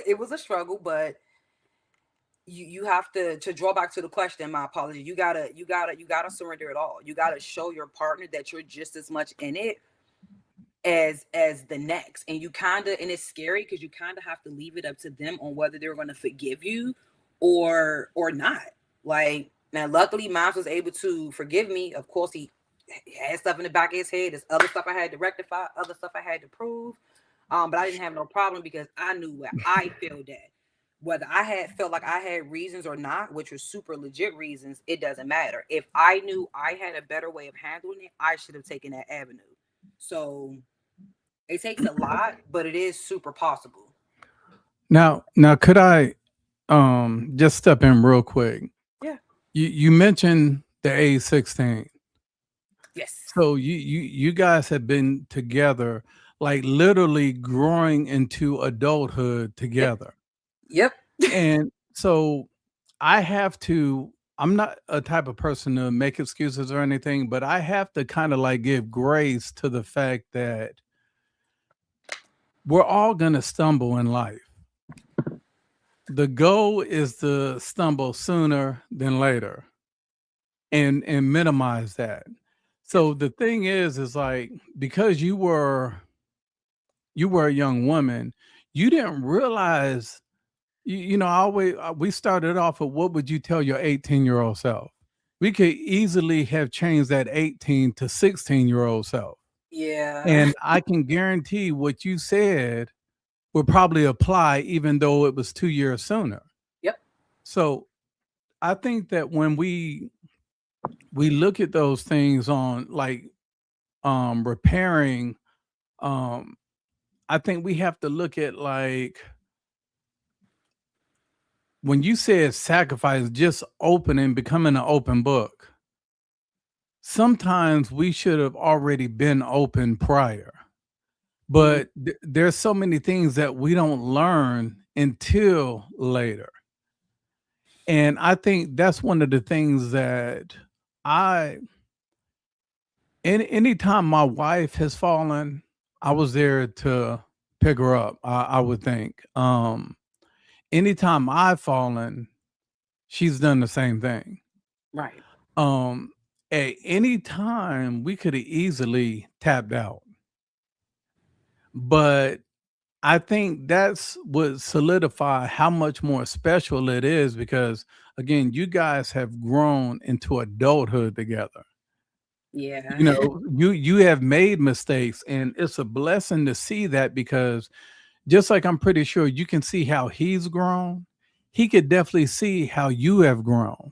It was a struggle, but you have to draw back to the question. My apology. You gotta surrender it all. You gotta show your partner that you're just as much in it as the next. And you kind of, and it's scary because you kind of have to leave it up to them on whether they're going to forgive you or not. Like, now luckily Miles was able to forgive me. Of course, he had stuff in the back of his head. There's other stuff I had to rectify, other stuff I had to prove. But I didn't have no problem because I knew where I felt at. Whether I had felt like I had reasons or not, which were super legit reasons, it doesn't matter. If I knew I had a better way of handling it, I should have taken that avenue. So it takes a lot, but it is super possible. Now, could I just step in real quick? Yeah. You mentioned the age 16. Yes. So you guys have been together, like literally growing into adulthood together. Yep. And so I'm not a type of person to make excuses or anything, but I have to kind of like give grace to the fact that we're all going to stumble in life. The goal is to stumble sooner than later and minimize that. So the thing is like, because you were a young woman, you didn't realize, we started off with, what would you tell your 18-year-old self? We could easily have changed that 18 to 16-year-old self. Yeah. And I can guarantee what you said would probably apply even though it was 2 years sooner. Yep. So I think that when we look at those things on like repairing, I think we have to look at like, when you said sacrifice, just opening, becoming an open book, sometimes we should have already been open prior. But there's so many things that we don't learn until later. And I think that's one of the things that anytime my wife has fallen, I was there to pick her up. I would think. Anytime I've fallen, she's done the same thing. Right. At any time we could have easily tapped out. But I think that's what solidify how much more special it is because again, you guys have grown into adulthood together. Yeah. You have made mistakes and it's a blessing to see that because just like I'm pretty sure you can see how he's grown, he could definitely see how you have grown.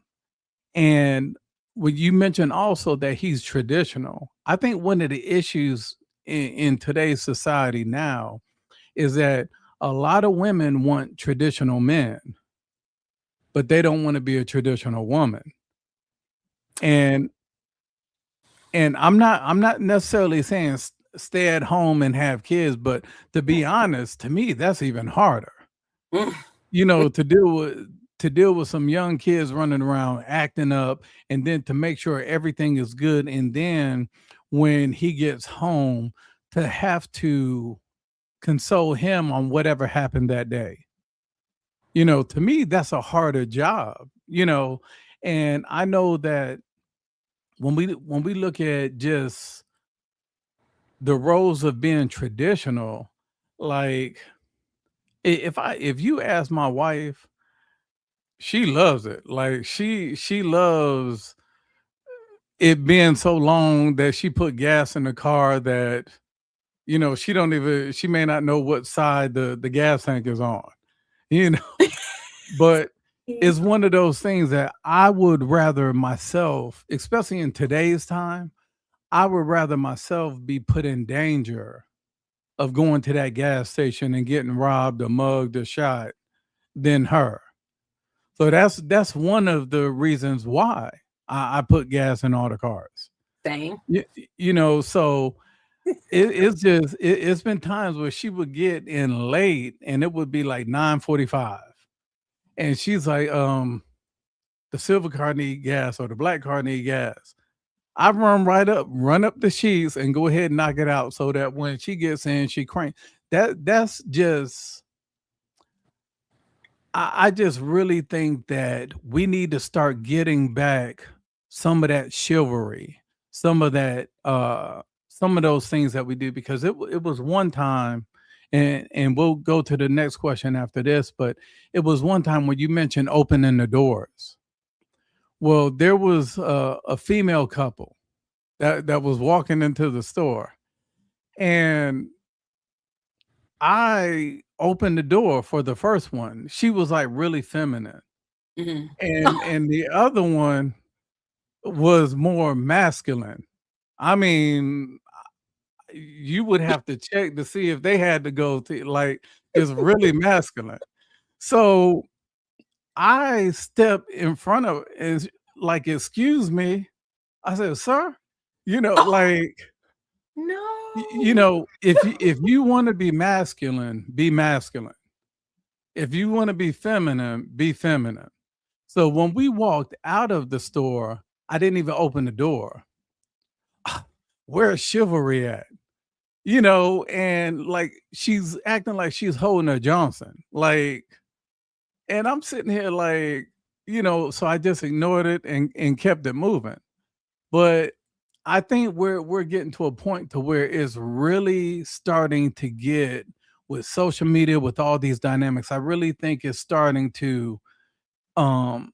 And when you mentioned also that he's traditional, I think one of the issues in today's society now is that a lot of women want traditional men, but they don't want to be a traditional woman. And I'm not necessarily saying stay at home and have kids, but to be honest, to me, that's even harder. To deal with some young kids running around acting up and then to make sure everything is good. And then when he gets home to have to console him on whatever happened that day. To me, that's a harder job, and I know that when we look at just the roles of being traditional, like if you ask my wife, she loves it. Like she loves it being so long that she put gas in the car that she may not know what side the gas tank is on, but it's one of those things that I would rather myself, especially in today's time, I would rather myself be put in danger of going to that gas station and getting robbed or mugged or shot than her. So that's one of the reasons why I put gas in all the cars. Same. So it's been times where she would get in late and it would be like 9:45. And she's like, the silver car need gas or the black car need gas. I run up the sheets and go ahead and knock it out so that when she gets in, she crank. That's just I just really think that we need to start getting back some of that chivalry, some of that, some of those things that we do because it was one time, and we'll go to the next question after this, but it was one time when you mentioned opening the doors. Well, there was a female couple that was walking into the store, and I opened the door for the first one. She was like really feminine, Mhm. and the other one was more masculine. I mean, you would have to check to see if they had to go to like it's really masculine. So I stepped in front of is like, excuse me. I said, sir, like No. if you want to be masculine, be masculine. If you want to be feminine, be feminine. So when we walked out of the store, I didn't even open the door. Where's chivalry at? And like she's acting like she's holding a Johnson. Like, and I'm sitting here like, so I just ignored it and kept it moving. But I think we're getting to a point to where it's really starting to get with social media, with all these dynamics. I really think it's starting to um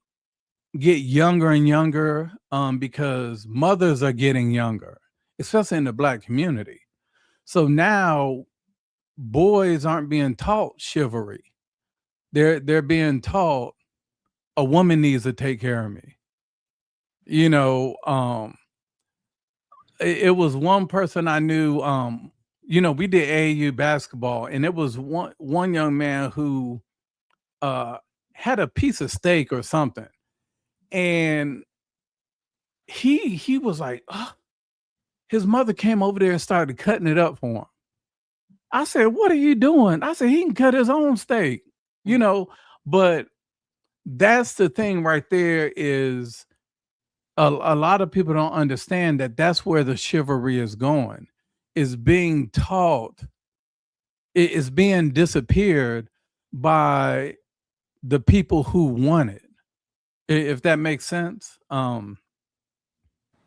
get younger and younger because mothers are getting younger, especially in the black community. So now boys aren't being taught chivalry. They're being taught a woman needs to take care of me. You know, it was one person I knew, we did AAU basketball, and it was one young man who uh had a piece of steak or something. And he was like, "Ugh." His mother came over there and started cutting it up for him. I said, "What are you doing?" I said, "He can cut his own steak," you know, but that's the thing right there is a lot of people don't understand that that's where the chivalry is going, is being taught, is being disappeared by the people who want it. If that makes sense.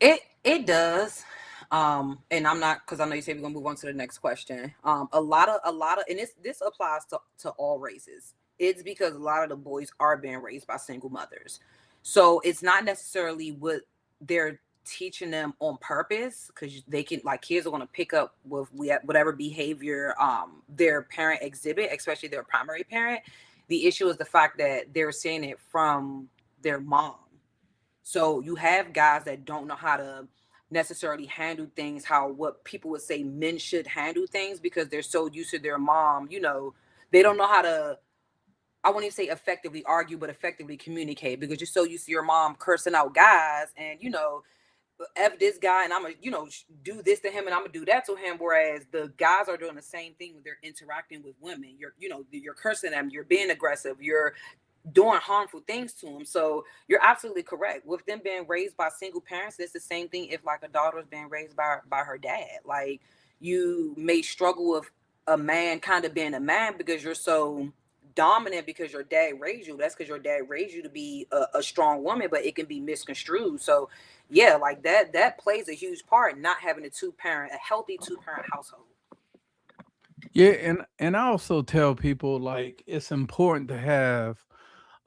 It does. And I'm not because I know you said we're gonna move on to the next question. A lot of and this applies to all races. It's because a lot of the boys are being raised by single mothers. So it's not necessarily what they're teaching them on purpose because they can like kids are going to pick up with whatever behavior their parent exhibit, especially their primary parent. The issue is the fact that they're seeing it from their mom. So you have guys that don't know how to necessarily handle things how what people would say men should handle things because they're so used to their mom, they don't know how to, I won't even say effectively argue, but effectively communicate because you're so used to your mom cursing out guys and F this guy and I'm gonna, do this to him and I'm gonna do that to him. Whereas the guys are doing the same thing when they're interacting with women. You're cursing them, you're being aggressive, you're doing harmful things to them. So you're absolutely correct. With them being raised by single parents, it's the same thing if like a daughter is being raised by her dad. Like you may struggle with a man kind of being a man because you're so dominant because your dad raised you. That's because your dad raised you to be a strong woman, but it can be misconstrued. So yeah, like that plays a huge part, not having a healthy two-parent household. Yeah, and I also tell people like it's important to have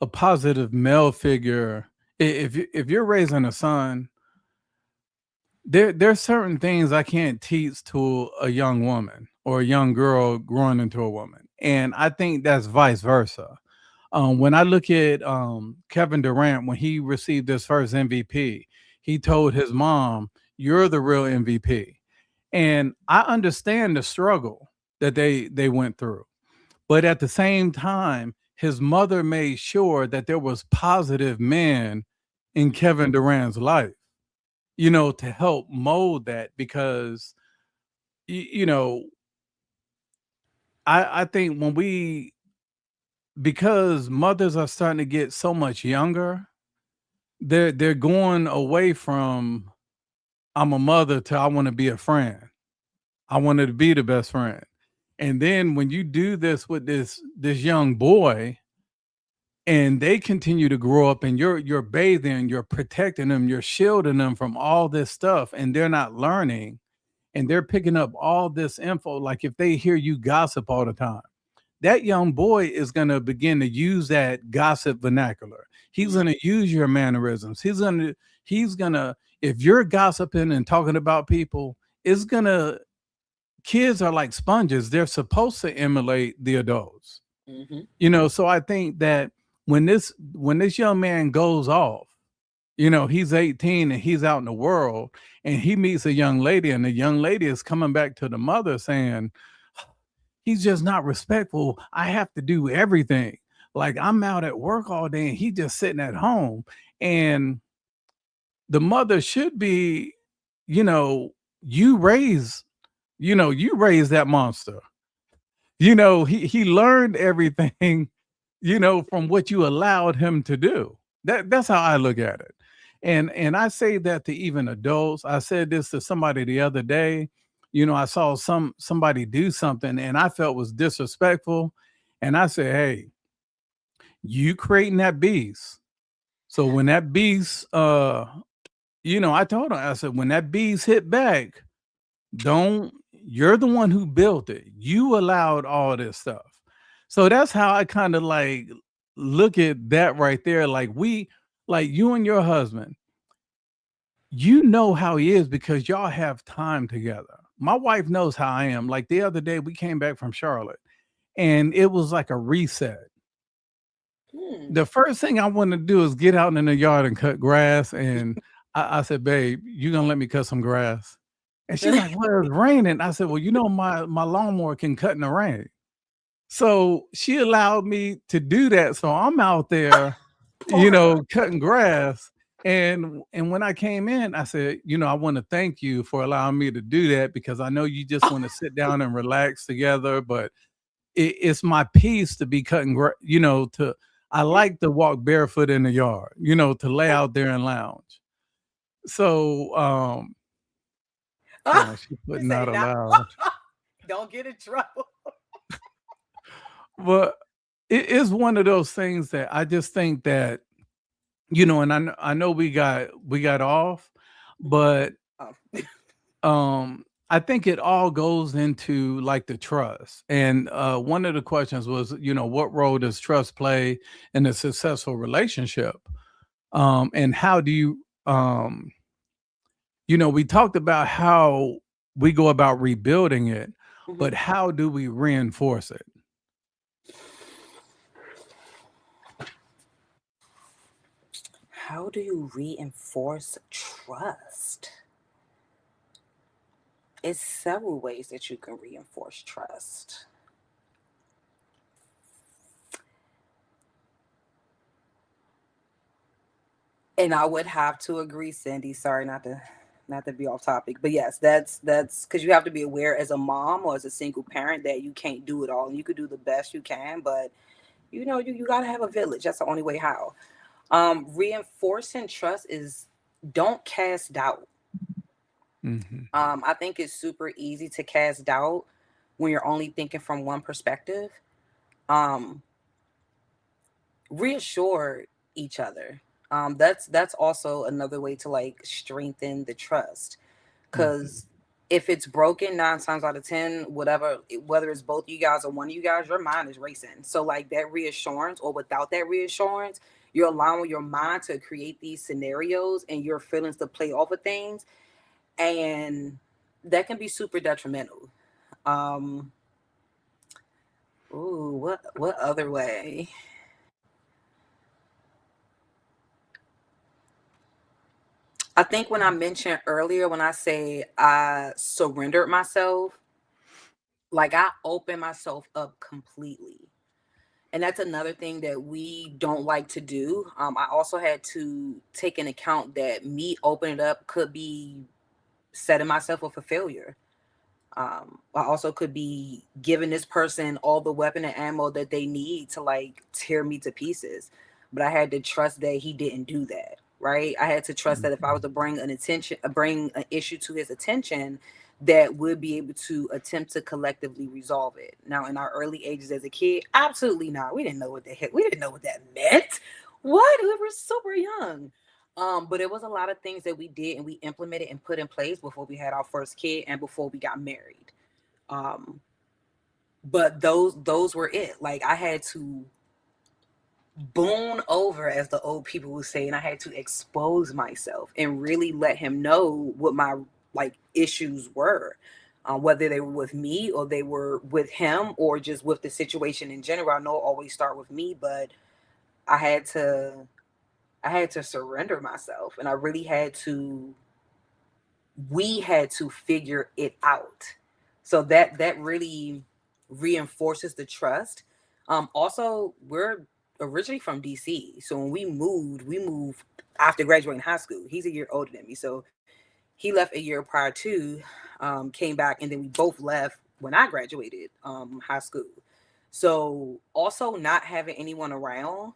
a positive male figure. If you're raising a son, there's certain things I can't teach to a young woman or a young girl growing into a woman, and I think that's vice versa. When I look at Kevin Durant when he received his first MVP, he told his mom, "You're the real MVP," and I understand the struggle that they went through. But at the same time, his mother made sure that there was positive men in Kevin Durant's life, to help mold that because, you know, I think because mothers are starting to get so much younger, they're going away from I'm a mother to I want to be a friend. I wanted to be the best friend. And then when you do this with this young boy and they continue to grow up and you're bathing, you're protecting them, you're shielding them from all this stuff and they're not learning and they're picking up all this info like if they hear you gossip all the time, that young boy is going to begin to use that gossip vernacular. He's going to use your mannerisms. He's going to if you're gossiping and talking about people, it's going to kids are like sponges. They're supposed to emulate the adults. So I think that when this young man goes off, he's 18 and he's out in the world and he meets a young lady and the young lady is coming back to the mother saying, he's just not respectful. I have to do everything. Like I'm out at work all day and he just sitting at home. And the mother should be, you know, you raise, you raise that monster. He learned everything, from what you allowed him to do. That's how I look at it. And I say that to even adults. I said this to somebody the other day. I saw somebody do something and I felt was disrespectful. And I said, hey, you creating that beast. So when that beast I told him, I said, when that beast hit back, you're the one who built it. You allowed all this stuff. So that's how I kind of like look at that right there. Like you and your husband, you know how he is because y'all have time together. My wife knows how I am. Like the other day, we came back from Charlotte and it was like a reset. The first thing I want to do is get out in the yard and cut grass. And I said, babe, you gonna let me cut some grass? And she's like, well, it's raining. I said, well, my lawnmower can cut in the rain. So she allowed me to do that. So I'm out there, cutting grass. And when I came in, I said, I want to thank you for allowing me to do that because I know you just want to sit down and relax together, but it's my peace to be cutting I like to walk barefoot in the yard, to lay out there and lounge. So she's putting out aloud. Don't get in trouble. But it is one of those things that I just think that, and I know we got off, but I think it all goes into like the trust. And one of the questions was, what role does trust play in a successful relationship? And how do you, we talked about how we go about rebuilding it, but how do we reinforce it? How do you reinforce trust? It's several ways that you can reinforce trust. And I would have to agree, Cindy. Sorry, not to be off topic, but yes, that's because you have to be aware as a mom or as a single parent that you can't do it all, and you could do the best you can, but you got to have a village. That's the only way how. Reinforcing trust is don't cast doubt. I think it's super easy to cast doubt when you're only thinking from one perspective. Reassure each other. That's also another way to like strengthen the trust. Because if it's broken 9 times out of 10, whether it's both you guys or one of you guys, your mind is racing. So like that reassurance, or without that reassurance, you're allowing your mind to create these scenarios and your feelings to play off of things, and that can be super detrimental. What other way? I think when I mentioned earlier, when I say I surrendered myself, like I opened myself up completely. And that's another thing that we don't like to do. I also had to take into account that me opening up could be setting myself up for failure. I also could be giving this person all the weapon and ammo that they need to like tear me to pieces. But I had to trust that he didn't do that, right? I had to trust that if I was to bring bring an issue to his attention, that would be able to attempt to collectively resolve it. Now, in our early ages as a kid, absolutely not. We didn't know what we didn't know what that meant. What? We were super young. But it was a lot of things that we did and we implemented and put in place before we had our first kid and before we got married. Um, but those were it. Like I had to boon over, as the old people would say, and I had to expose myself and really let him know what my like issues were. Whether they were with me or they were with him or just with the situation in general. I know it always start with me, but I had to I had to surrender myself and I really had to we had to figure it out. So that really reinforces the trust. Also, we're originally from DC. So when we moved after graduating high school. He's a year older than me. So he left a year prior to, came back, and then we both left when I graduated high school. So also not having anyone around,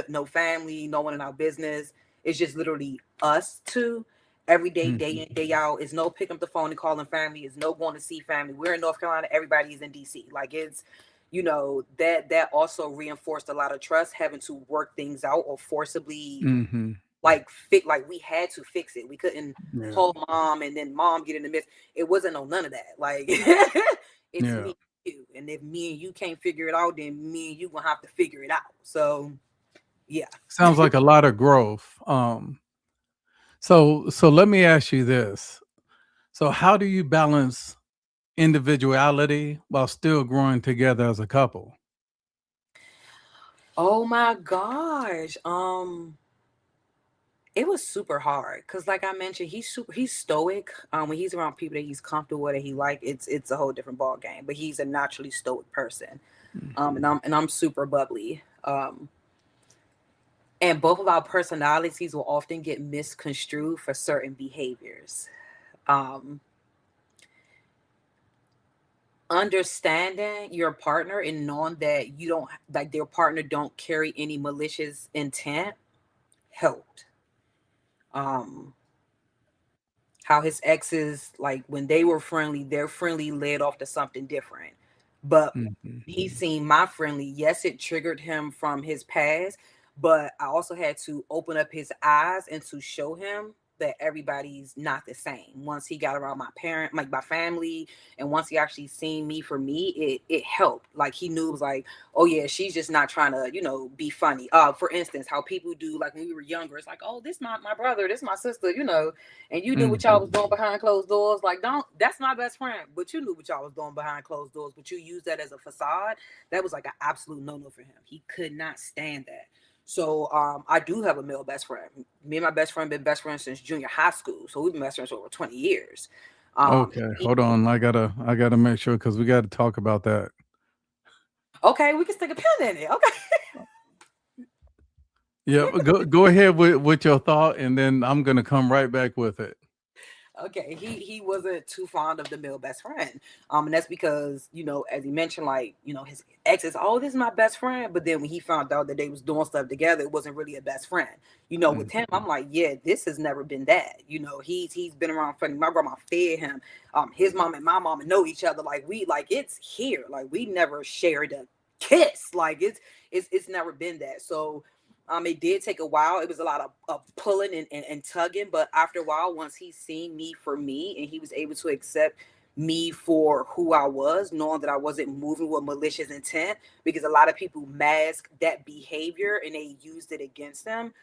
no family, no one in our business. It's just literally us two every day in, day out. It's no picking up the phone and calling family. It's no going to see family. We're in North Carolina. Everybody's in DC. Like it's, that also reinforced a lot of trust, having to work things out or forcibly like we had to fix it. We couldn't call mom and then mom get in the midst. It wasn't no none of that. Like it's me and you. And if me and you can't figure it out, then me and you gonna have to figure it out. So yeah. Sounds like a lot of growth. So let me ask you this. So how do you balance individuality while still growing together as a couple? Oh my gosh. It was super hard because, like I mentioned, he's stoic. When he's around people that he's comfortable with, that he like, it's a whole different ball game. But he's a naturally stoic person, and I'm super bubbly. And both of our personalities will often get misconstrued for certain behaviors. Um, Understanding your partner and knowing that you don't like their partner don't carry any malicious intent helped. Um, how his exes, like when they were friendly, their friendly led off to something different. But he seen my friendly. Yes, it triggered him from his past, but I also had to open up his eyes and to show him that everybody's not the same. Once he got around my parent, like my family, and once he actually seen me for me, it helped. Like he knew it was like, oh yeah, she's just not trying to, be funny. For instance, how people do like when we were younger, it's like, oh, this my brother, this my sister, and you knew what y'all was doing behind closed doors. Like, that's my best friend, but you knew what y'all was doing behind closed doors, but you used that as a facade. That was like an absolute no-no for him. He could not stand that. So I do have a male best friend. Me and my best friend been best friends since junior high school. So we've been best friends for over 20 years. Okay, hold on. I gotta make sure because we got to talk about that. Okay, we can stick a pin in it. Okay. Yeah, go ahead with your thought, and then I'm gonna come right back with it. Okay, he wasn't too fond of the male best friend, and that's because as he mentioned, like his ex is, oh, this is my best friend, but then when he found out that they was doing stuff together, it wasn't really a best friend. With him, I'm like, yeah, this has never been that. He's been around funny. My grandma fed him. His mom and my mom know each other. Like it's here. Like we never shared a kiss. Like it's never been that. So. It did take a while. It was a lot of pulling and tugging, but after a while, once he seen me for me and he was able to accept me for who I was, knowing that I wasn't moving with malicious intent, because a lot of people mask that behavior and they used it against them,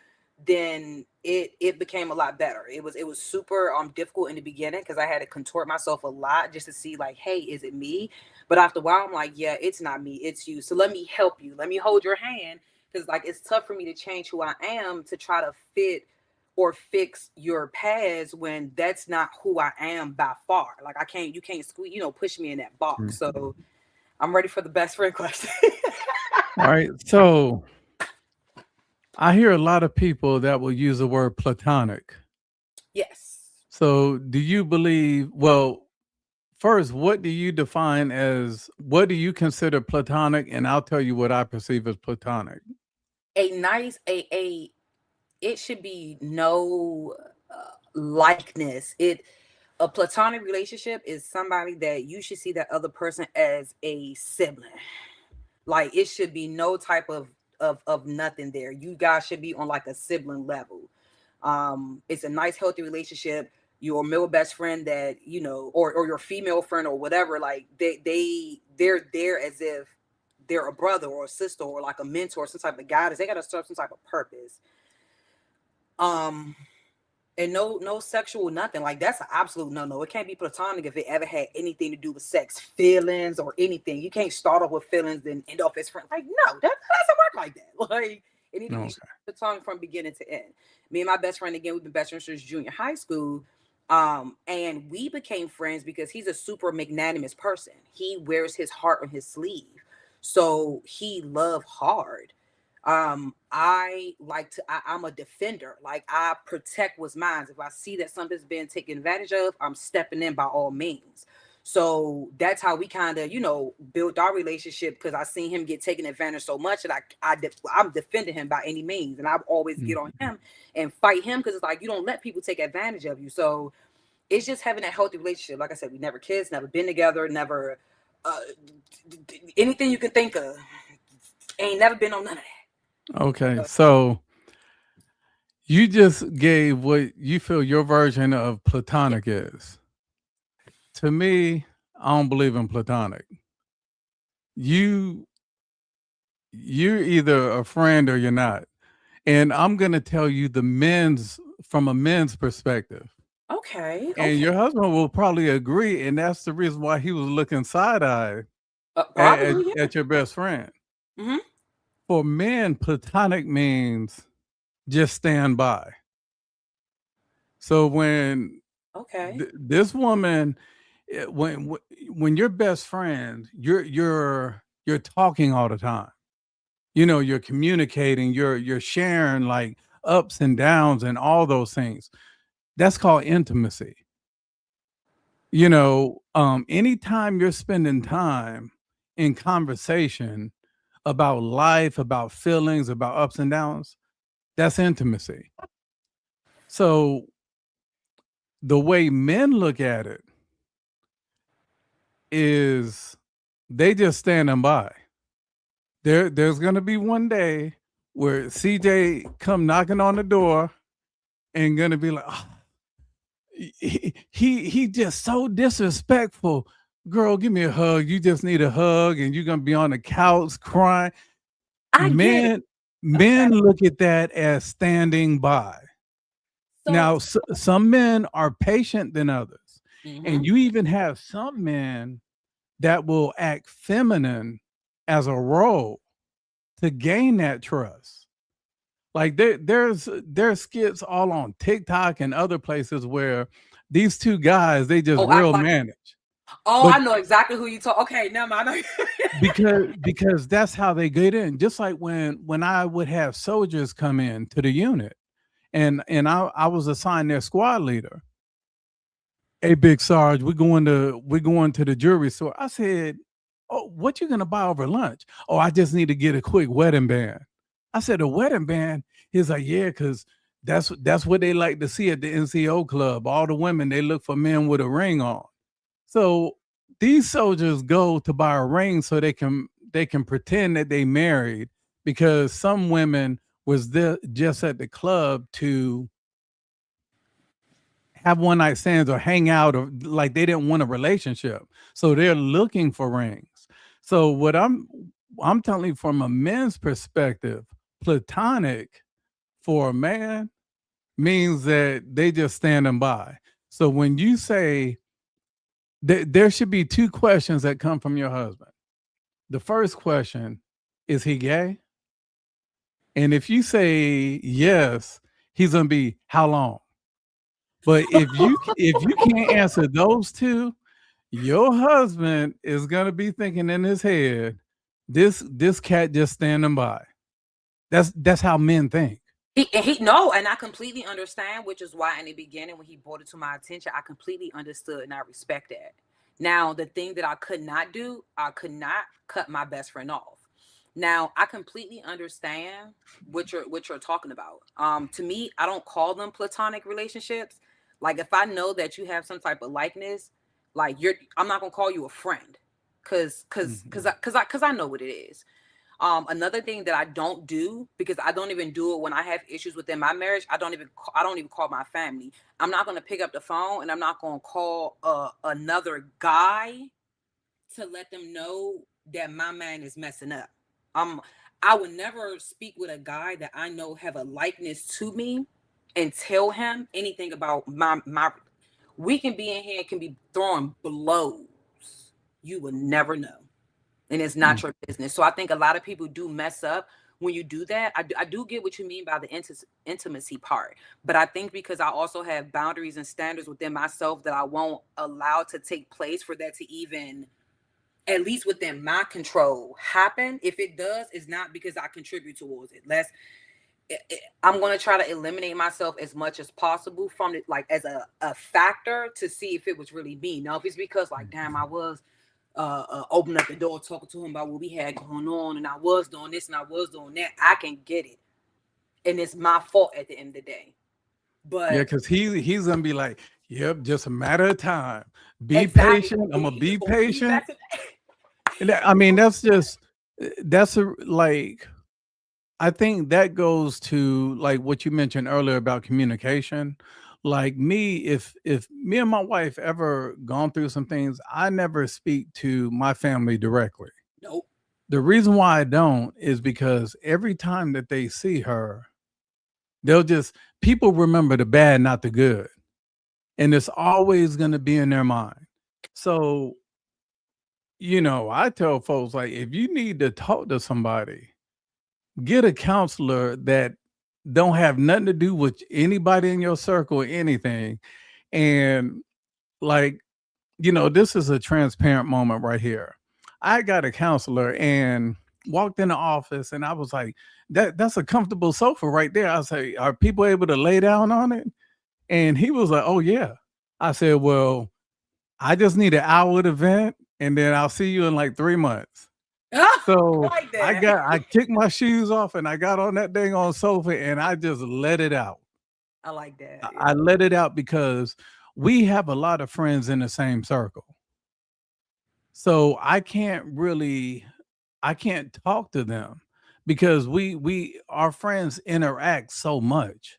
then it became a lot better. It was super difficult in the beginning because I had to contort myself a lot just to see like, hey, is it me? But after a while, I'm like, yeah, it's not me, it's you. So let me help you. Let me hold your hand. Because like it's tough for me to change who I am to try to fit or fix your past when that's not who I am by far. Like you can't squeeze, push me in that box. So I'm ready for the best friend question. All right. So I hear a lot of people that will use the word platonic. Yes. So do you believe, well, first, what do you define as, what do you consider platonic? And I'll tell you what I perceive as platonic. A nice it should be no likeness. A platonic relationship is somebody that you should see that other person as a sibling. Like it should be no type of nothing there. You guys should be on like a sibling level. It's a nice healthy relationship. Your male best friend that or your female friend or whatever, like they're there as if they're a brother or a sister or like a mentor, some type of guidance. They gotta serve some type of purpose. And no sexual nothing. Like that's an absolute no. It can't be platonic if it ever had anything to do with sex, feelings, or anything. You can't start off with feelings then end off as friends. Like no, that doesn't work like that. Like it needs to be platonic from beginning to end. Me and my best friend, again, we've been best friends since junior high school. And we became friends because he's a super magnanimous person. He wears his heart on his sleeve. So he loved hard. I'm a defender. Like I protect what's mine. If I see that something's being taken advantage of, I'm stepping in by all means. So that's how we kind of, built our relationship, because I seen him get taken advantage so much that I'm defending him by any means. And I always get on him and fight him, because it's like, you don't let people take advantage of you. So it's just having a healthy relationship. Like I said, we never kissed, never been together, never anything you can think of. Ain't never been on none of that. Okay, so you just gave what you feel your version of platonic is. To me, I don't believe in platonic. You're either a friend or you're not. And I'm going to tell you from a men's perspective. Okay. And your husband will probably agree, and that's the reason why he was looking side-eye at your best friend. Mm-hmm. For men, platonic means just stand by. So when this woman, when you're best friends, you're talking all the time. You're communicating, you're sharing like ups and downs and all those things. That's called intimacy. Anytime you're spending time in conversation about life, about feelings, about ups and downs, that's intimacy. So the way men look at it is they just standing by. There's going to be one day where CJ come knocking on the door and going to be like, oh, he just so disrespectful. Girl, give me a hug. You just need a hug, and you're going to be on the couch crying. Men look at that as standing by. Now, some men are patient than others. Mm-hmm. And you even have some men that will act feminine as a role to gain that trust. Like there's skits all on TikTok and other places where these two guys, they just manage. I know exactly who you talk. Okay, never mind. because that's how they get in. Just like when I would have soldiers come in to the unit, and I was assigned their squad leader. Hey, Big Sarge, we're going to the jewelry store. I said, oh, what you gonna buy over lunch? Oh, I just need to get a quick wedding band. I said, a wedding band? He's like, yeah, because that's what they like to see at the NCO club. All the women, they look for men with a ring on. So these soldiers go to buy a ring so they can pretend that they married, because some women was there just at the club to have one night stands or hang out, or like they didn't want a relationship. So they're looking for rings. So what I'm telling you from a men's perspective, platonic for a man means that they just standing by. So when you say there should be two questions that come from your husband. The first question, is he gay? And if you say yes, he's gonna be, how long? But if you can't answer those two, your husband is gonna be thinking in his head, this cat just standing by. That's how men think. And I completely understand, which is why in the beginning when he brought it to my attention, I completely understood and I respect that. Now, the thing that I could not do, I could not cut my best friend off. Now, I completely understand what you're talking about. To me, I don't call them platonic relationships. Like if I know that you have some type of likeness, like I'm not gonna call you a friend, cause I know what it is. Another thing that I don't do, because I don't even do it when I have issues within my marriage, I don't even call my family. I'm not gonna pick up the phone and I'm not gonna call another guy to let them know that my man is messing up. I would never speak with a guy that I know have a likeness to me and tell him anything about my. We can be in here, can be throwing blows. You will never know, and it's not your business. So I think a lot of people do mess up when you do that. I do get what you mean by the intimacy part, but I think because I also have boundaries and standards within myself that I won't allow to take place for that to even, at least within my control, happen. If it does, it's not because I contribute towards it. I'm going to try to eliminate myself as much as possible from it, like as a factor, to see if it was really me. Now, if it's because like, damn, I was opening up the door, talking to him about what we had going on, and I was doing this and I was doing that, I can get it. And it's my fault at the end of the day. But yeah, because he's gonna be like, yep, just a matter of time. Be exactly. patient. I'm gonna be He's gonna be patient. back to- And I mean, that's like, I think that goes to like what you mentioned earlier about communication. Like me, if me and my wife ever gone through some things, I never speak to my family directly. Nope. The reason why I don't is because every time that they see her, people remember the bad, not the good. And it's always going to be in their mind. So, I tell folks, like, if you need to talk to somebody, get a counselor that don't have nothing to do with anybody in your circle or anything. And like, this is a transparent moment right here. I got a counselor and walked in the office and I was like, that's a comfortable sofa right there. I say, are people able to lay down on it? And he was like, oh yeah. I said, well, I just need an hour to vent and then I'll see you in like 3 months. So like that. I kicked my shoes off and I got on that dang on sofa and I just let it out. I like that. I let it out because we have a lot of friends in the same circle. So I can't talk to them because our friends interact so much.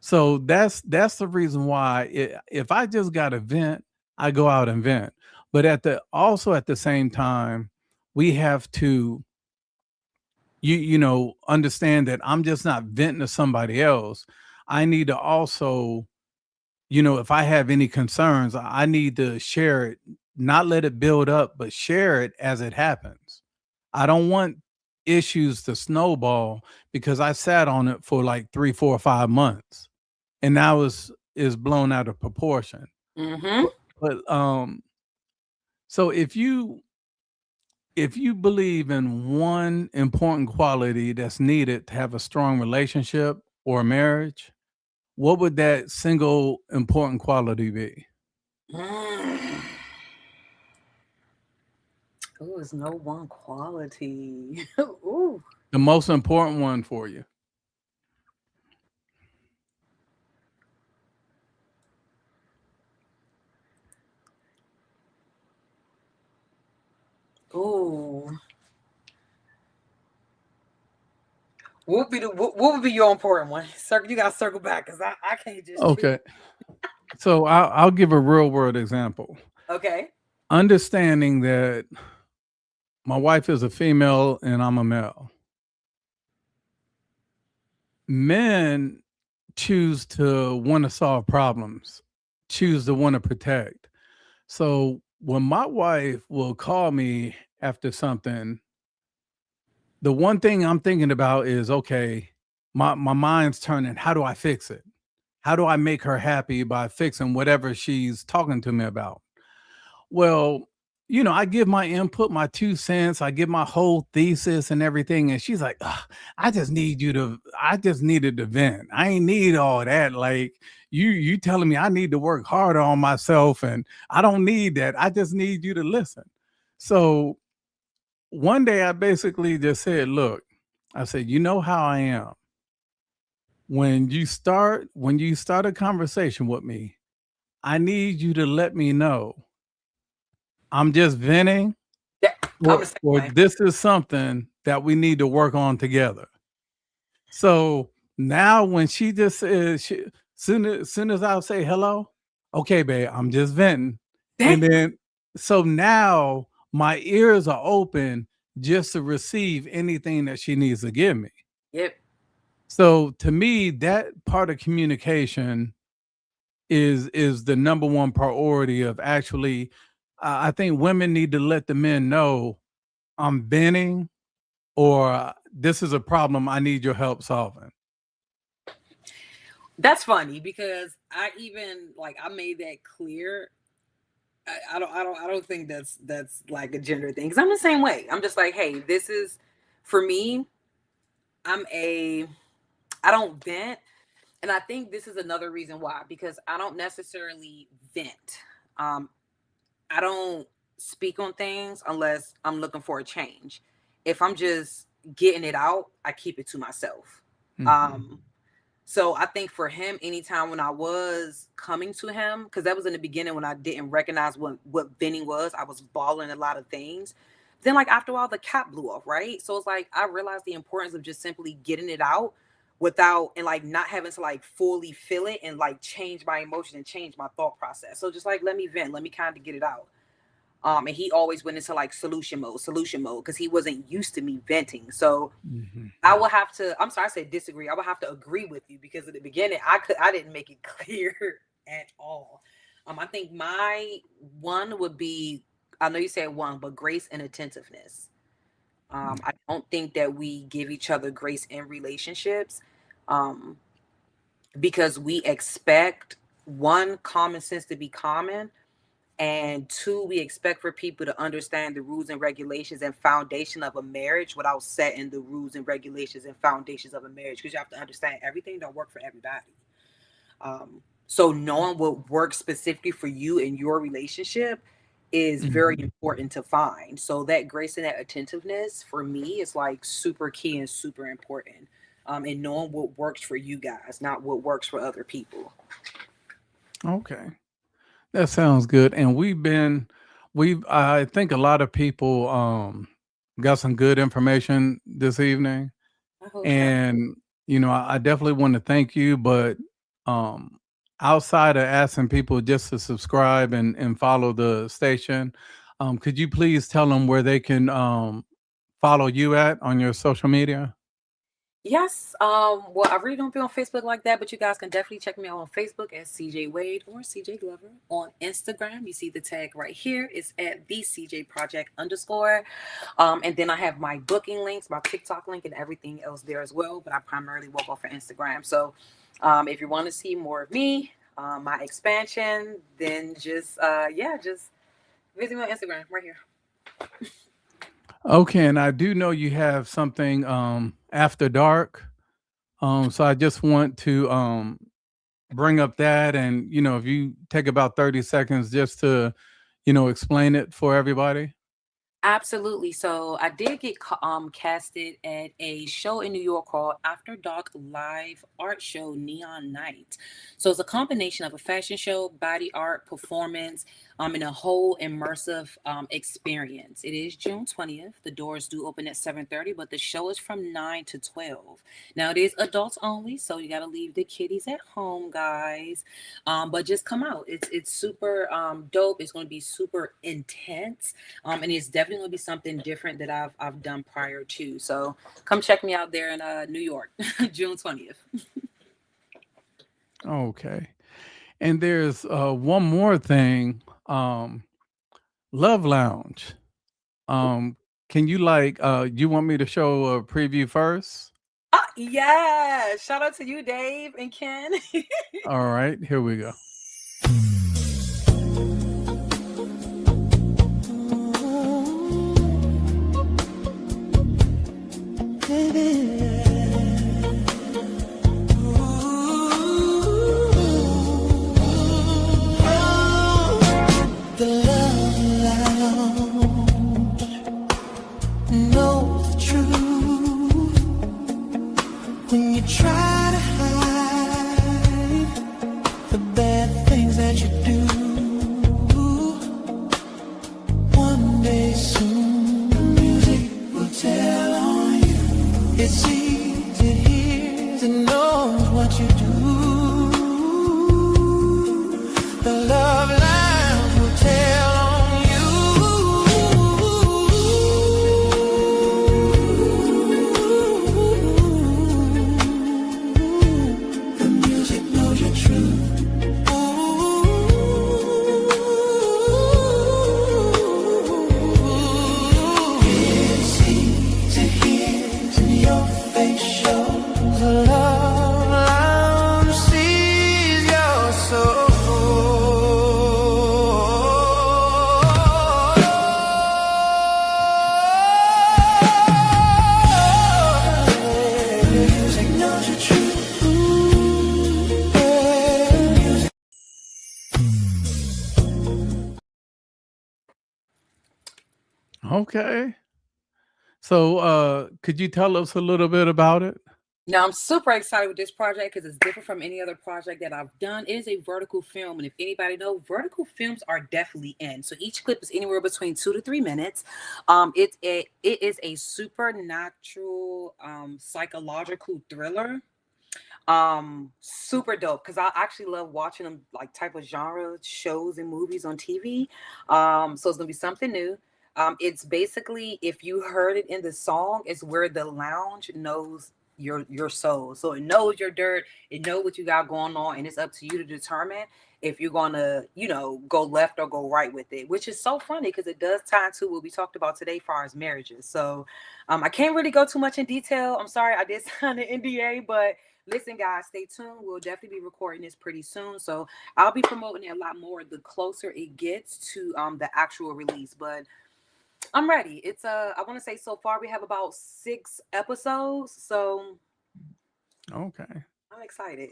So that's the reason why if I just got a vent, I go out and vent. But at the same time, we have to understand that I'm just not venting to somebody else. I need to also, if I have any concerns, I need to share it, not let it build up, but share it as it happens. I don't want issues to snowball because I sat on it for like 3, 4, or 5 months and now is blown out of proportion. Mm-hmm. But so if you believe in one important quality that's needed to have a strong relationship or a marriage, what would that single important quality be? Oh, it's no one quality. Ooh. The most important one for you. Ooh. What would be your important one? You got to circle back because I can't just. Okay. So I'll give a real world example. Okay. Understanding that my wife is a female and I'm a male. Men choose to want to solve problems, choose to want to protect. So when my wife will call me after something, the one thing I'm thinking about is, okay, my mind's turning. How do I fix it? How do I make her happy by fixing whatever she's talking to me about? Well, I give my input, my 2 cents, I give my whole thesis and everything. And she's like, I just needed to vent. I ain't need all that. Like, you telling me I need to work harder on myself, and I don't need that. I just need you to listen. So one day I basically just said, look, I said, you know how I am. When you start a conversation with me, I need you to let me know I'm just venting, Yeah, I'm the same or way. this is something that we need to work on together. So now when she just says, soon as I'll say hello, okay, babe, I'm just venting. And then, so now my ears are open just to receive anything that she needs to give me. Yep. So to me, that part of communication is the number one priority of actually, I think women need to let the men know I'm venting, or this is a problem I need your help solving. That's funny because I even like I made that clear. I don't think that's like a gender thing because I'm the same way. I'm just like, hey, this is for me. I don't vent, and I think this is another reason why because I don't necessarily vent. Um, I don't speak on things unless I'm looking for a change. If I'm just getting it out, I keep it to myself. Mhm. So I think for him, anytime when I was coming to him, because that was in the beginning when I didn't recognize what venting was, I was bawling a lot of things. Then like after a while, the cap blew off, right? So it's like I realized the importance of just simply getting it out without and like not having to like fully feel it and like change my emotion and change my thought process. So just like let me vent, let me kind of get it out. And he always went into like solution mode, because he wasn't used to me venting. So Mhm. I will have to. I'm sorry, I said disagree. I would have to agree with you because at the beginning, I didn't make it clear at all. I think my one would be. I know you said one, but grace and attentiveness. I don't think that we give each other grace in relationships, um, because we expect one common sense to be common, and two, we expect for people to understand the rules and regulations and foundation of a marriage without setting the rules and regulations and foundations of a marriage. Because you have to understand everything don't work for everybody. So knowing what works specifically for you in your relationship is very important to find. So that grace and that attentiveness for me is like super key and super important. And knowing what works for you guys, not what works for other people. Okay. That sounds good. And I think a lot of people got some good information this evening. I hope so. And I definitely want to thank you, but um outside of asking people just to subscribe and follow the station, could you please tell them where they can follow you at on your social media? Yes. Well, I really don't be on Facebook like that, but you guys can definitely check me out on Facebook at CJ Wade or CJ Glover. On Instagram, you see the tag right here. It's at the CJ Project _. And then I have my booking links, my TikTok link, and everything else there as well. But I primarily work off of Instagram. So if you want to see more of me, my expansion, then just visit me on Instagram right here. Okay, and I do know you have something after dark. So I just want to bring up that, and if you take about 30 seconds just to explain it for everybody. Absolutely. So I did get casted at a show in New York called After Dark Live Art Show Neon Night. So it's a combination of a fashion show, body art, performance, and a whole immersive experience. It is June 20th. The doors do open at 7:30, but the show is from 9 to 12. Now it is adults only, so you got to leave the kiddies at home, guys. But just come out. It's super dope. It's going to be super intense. And it's definitely going to be something different that I've done prior to. So come check me out there in New York, June 20th. Okay. And there's one more thing. Love Lounge. Can you you want me to show a preview first? Yeah. Shout out to you, Dave and Ken. All right, here we go. don't know the truth when you try to hide the bad things that you do. One day soon the music will tell on you. It sees, it hears, it knows what you do. The love lines will tell on you. The music knows your truth. It sees, it hears, and your face shows. The love line sees your soul. The music knows your truth. Music. Okay. So, could you tell us a little bit about it? Now, I'm super excited with this project because it's different from any other project that I've done. It is a vertical film, and if anybody know, vertical films are definitely in. So each clip is anywhere between 2 to 3 minutes. It is a supernatural, psychological thriller. Super dope because I actually love watching them like type of genre shows and movies on TV. So it's gonna be something new. It's basically if you heard it in the song, it's where the lounge knows your soul. So it knows your dirt, it knows what you got going on, and it's up to you to determine if you're gonna, go left or go right with it, which is so funny because it does tie into what we talked about today as far as marriages. So I can't really go too much in detail. I'm sorry, I did sign an NDA, but listen, guys, stay tuned. We'll definitely be recording this pretty soon. So I'll be promoting it a lot more the closer it gets to the actual release. But I'm ready. It's I want to say so far we have about 6 episodes. So Okay. I'm excited.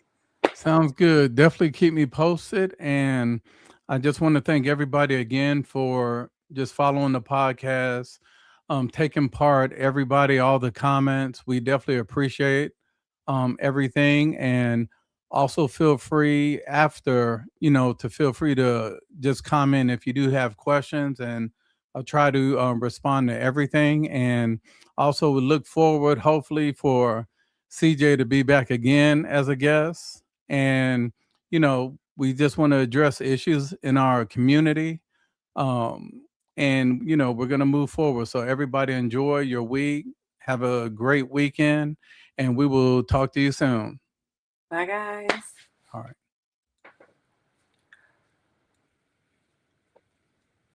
Sounds good. Definitely keep me posted. And I just want to thank everybody again for just following the podcast, taking part, everybody, all the comments. We definitely appreciate everything. And also feel free after, to feel free to just comment if you do have questions. And I'll try to respond to everything. And also we look forward, hopefully, for CJ to be back again as a guest. And, we just want to address issues in our community. Um, and, we're going to move forward. So everybody enjoy your week. Have a great weekend. And we will talk to you soon. Bye, guys. All right.